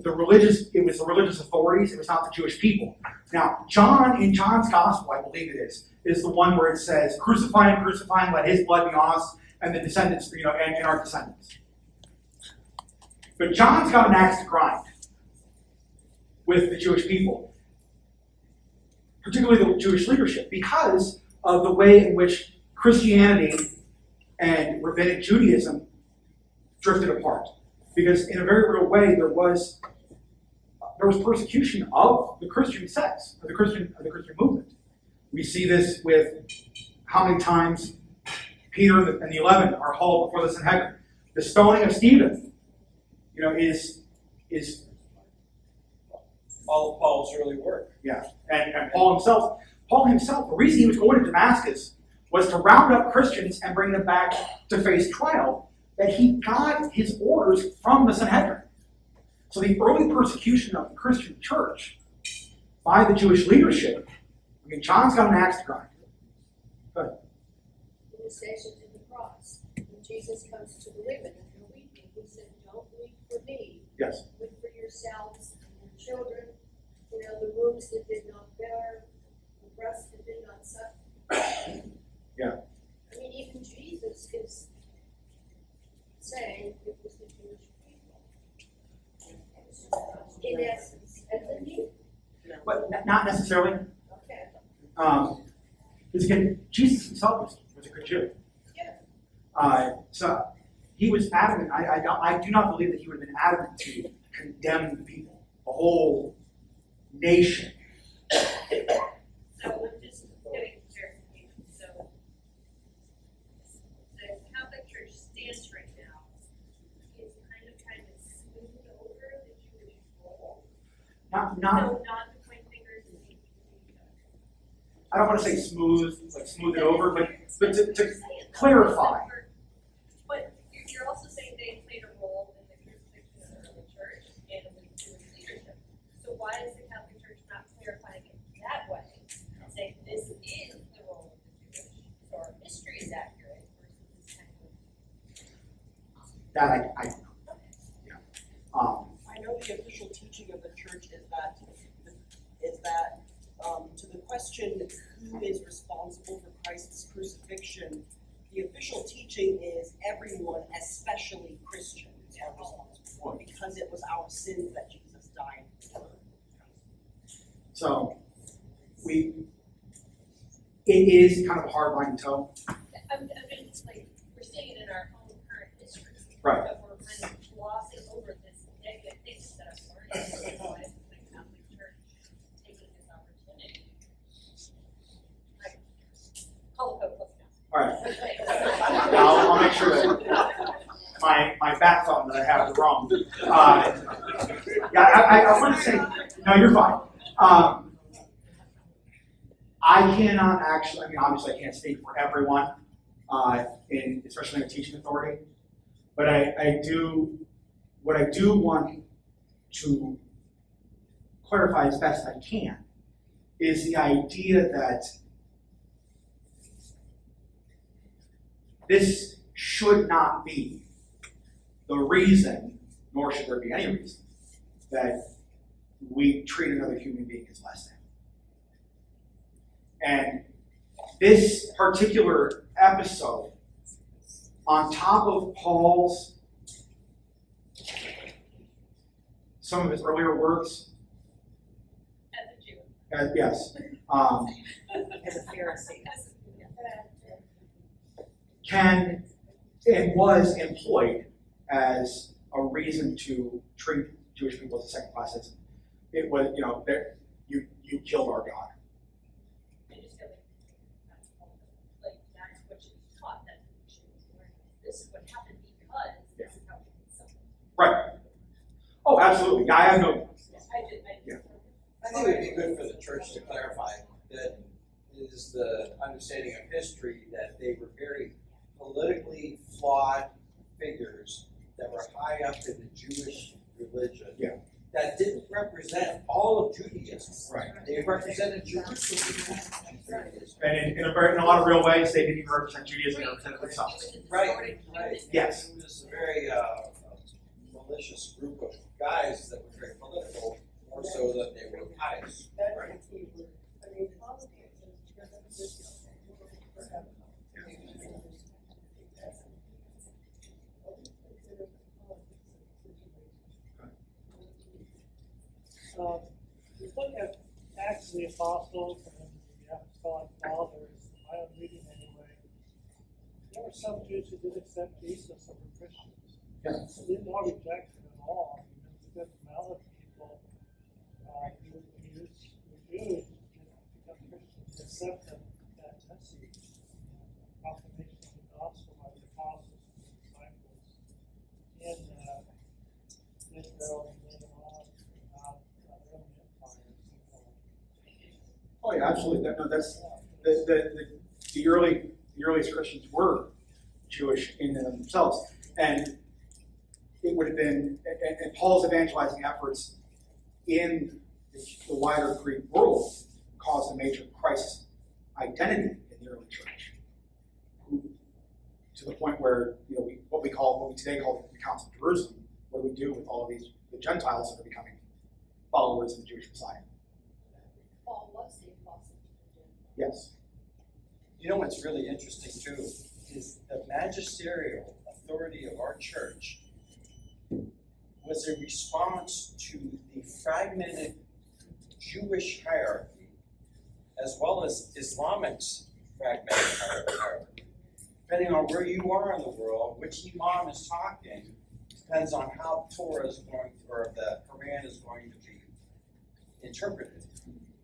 the religious authorities. It was not the Jewish people. Now, John, in John's gospel, I believe it is the one where it says, crucify him, let his blood be on us, and the descendants, and our descendants. But John's got an axe to grind with the Jewish people, particularly the Jewish leadership, because of the way in which Christianity and rabbinic Judaism drifted apart. Because in a very real way, there was persecution of the Christian sects, of the Christian movement. We see this with how many times Peter and the 11 are hauled before the Sanhedrin. The stoning of Stephen, is All of Paul's early work. yeah, and Paul himself, the reason he was going to Damascus was to round up Christians and bring them back to face trial, that he got his orders from the Sanhedrin. So the early persecution of the Christian church by the Jewish leadership, John's got an axe to grind. Go ahead. In the Stations of the Cross, when Jesus comes to the women and they're weeping, he said, "Don't weep for me, Yes. weep for yourselves and your children, the wombs that did not bear, the breasts that did not suck." Yeah. Even Jesus is saying it was the Jewish people. In essence, isn't he? But not necessarily. Okay. Because again, Jesus himself was a good Jew. Yeah. So he was adamant. I do not believe that he would have been adamant to condemn the people, the whole nation. So I'm just getting clarification. So the Catholic Church stance right now is kind of smooth over the Jewish role. Not. So not to point fingers and be. I don't want to say smooth it over, but to clarify. But you're also saying they played a role in the crucifixion of the church and the Jewish leadership. So why is the Catholic Church not clarifying it that way? Saying this is the role of the Jewish, so our history is accurate versus this kind of. That I don't know. Yeah. I know the official teaching of the church is that to the question who is responsible for Christ's crucifixion, the official teaching is everyone, especially Christians, are responsible for it because it was our sins that Jesus died for. So it is kind of a hard line to toe. I'm just like, we're seeing it in our own current history. Right. But we're kind of glossing over this negative things that are learning. Why is the Catholic Church taking this opportunity? Like, call the Pope, All right. let's Now, I'll make sure that my back thumb that I have is wrong. I want to say, no, you're fine. I cannot actually, obviously I can't speak for everyone, especially in a teaching authority, but what I do want to clarify as best I can is the idea that this should not be the reason, nor should there be any reason, that we treat another human being as less than. And this particular episode, on top of Paul's, some of his earlier works, As a Jew. yes, As a Pharisee. can and was employed as a reason to treat Jewish people as a second-class citizen. It was, you killed our God. I just feel like that's what she was taught, that she was learning. This is what happened because this is how we did something. Right. Oh, absolutely. Yeah, I have no. Yeah. I think it would be good for the church to clarify that it is the understanding of history that they were very politically flawed figures that were high up in the Jewish religion. Yeah. that didn't represent all of Judaism. Right. They represented Jerusalem. And in a lot of real ways, they didn't even represent Judaism, they represented themselves. Right. Yes. It was a very malicious group of guys that were very political, more so than they were pious. Right. We look at Acts of the Apostles and the Apostolic Fathers, my own reading anyway. There were some Jews who did accept Jesus over Christians. Yeah. So they didn't all reject it at all. You know, the good amount of people who were Jews did become Christians, accept that message, proclamation of the gospel by the apostles and the disciples in Israel and later on throughout the Roman Empire. Oh yeah, absolutely. No, that's the earliest Christians were Jewish in and of themselves, and it would have been, and Paul's evangelizing efforts in the wider Greek world caused a major crisis identity in the early church, to the point where what we today call the Council of Jerusalem. What do we do with all of these the Gentiles that are becoming followers of the Jewish Messiah? Paul was the apostle. Yes. You know what's really interesting too is the magisterial authority of our church was a response to the fragmented Jewish hierarchy as well as Islamic's fragmented hierarchy. Depending on where you are in the world, which imam is talking, depends on how Torah is going to, or the Quran is going to be interpreted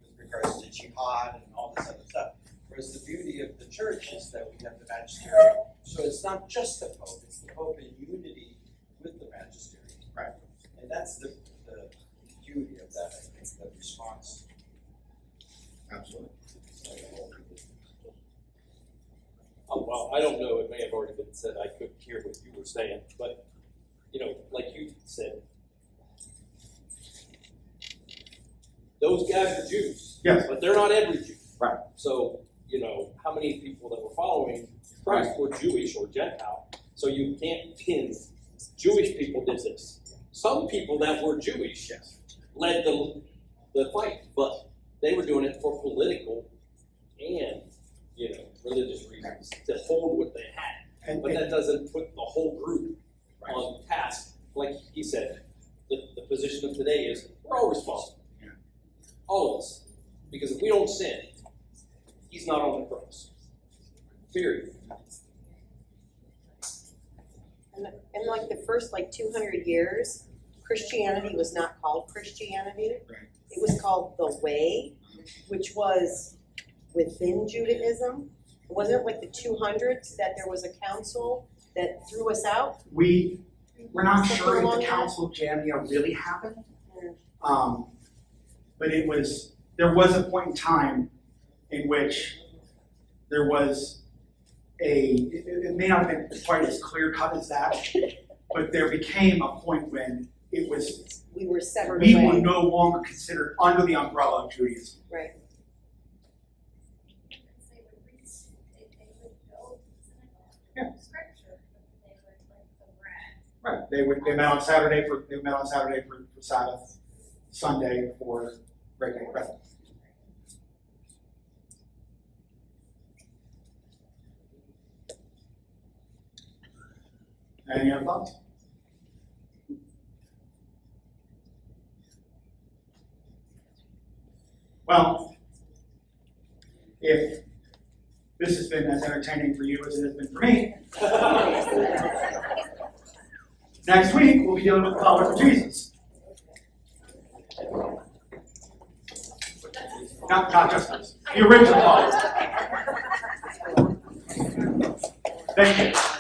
with regards to jihad and all this other stuff. Whereas the beauty of the church is that we have the magisterium. So it's not just the Pope, it's the Pope in unity with the magisterium. Right. And that's the beauty of that, I think, the response. Absolutely. Oh, well, I don't know, it may have already been said, I couldn't hear what you were saying, but, like you said, those guys are Jews. Yes. But they're not every Jew. Right. So, how many people that were following Christ were Jewish or Gentile? So you can't pin Jewish people did this. Some people that were Jewish led the fight, but they were doing it for political and, religious reasons to hold what they had. But that doesn't put the whole group on task. Like he said, the position of today is we're all responsible. Yeah. All of us. Because if we don't sin, he's not on the cross. Period. In like the first 200 years, Christianity was not called Christianity. Right. It was called the Way, which was within Judaism. Wasn't it like the 200s that there was a council that threw us out? We're not sure if the Council of Judaea really happened, but there was a point in time in which there was it may not have been quite as clear cut as that, but there became a point when it was, we were severed we away. were no longer considered under the umbrella of Judaism. Right. They would go to synagogue, Yeah. scripture, but they would the rag. Right. They met on Saturday for Sabbath, Sunday for breaking bread. Any other thoughts? Well, if this has been as entertaining for you as it has been for me, next week we'll be dealing with the followers of Jesus. Not just us, the original followers. Thank you.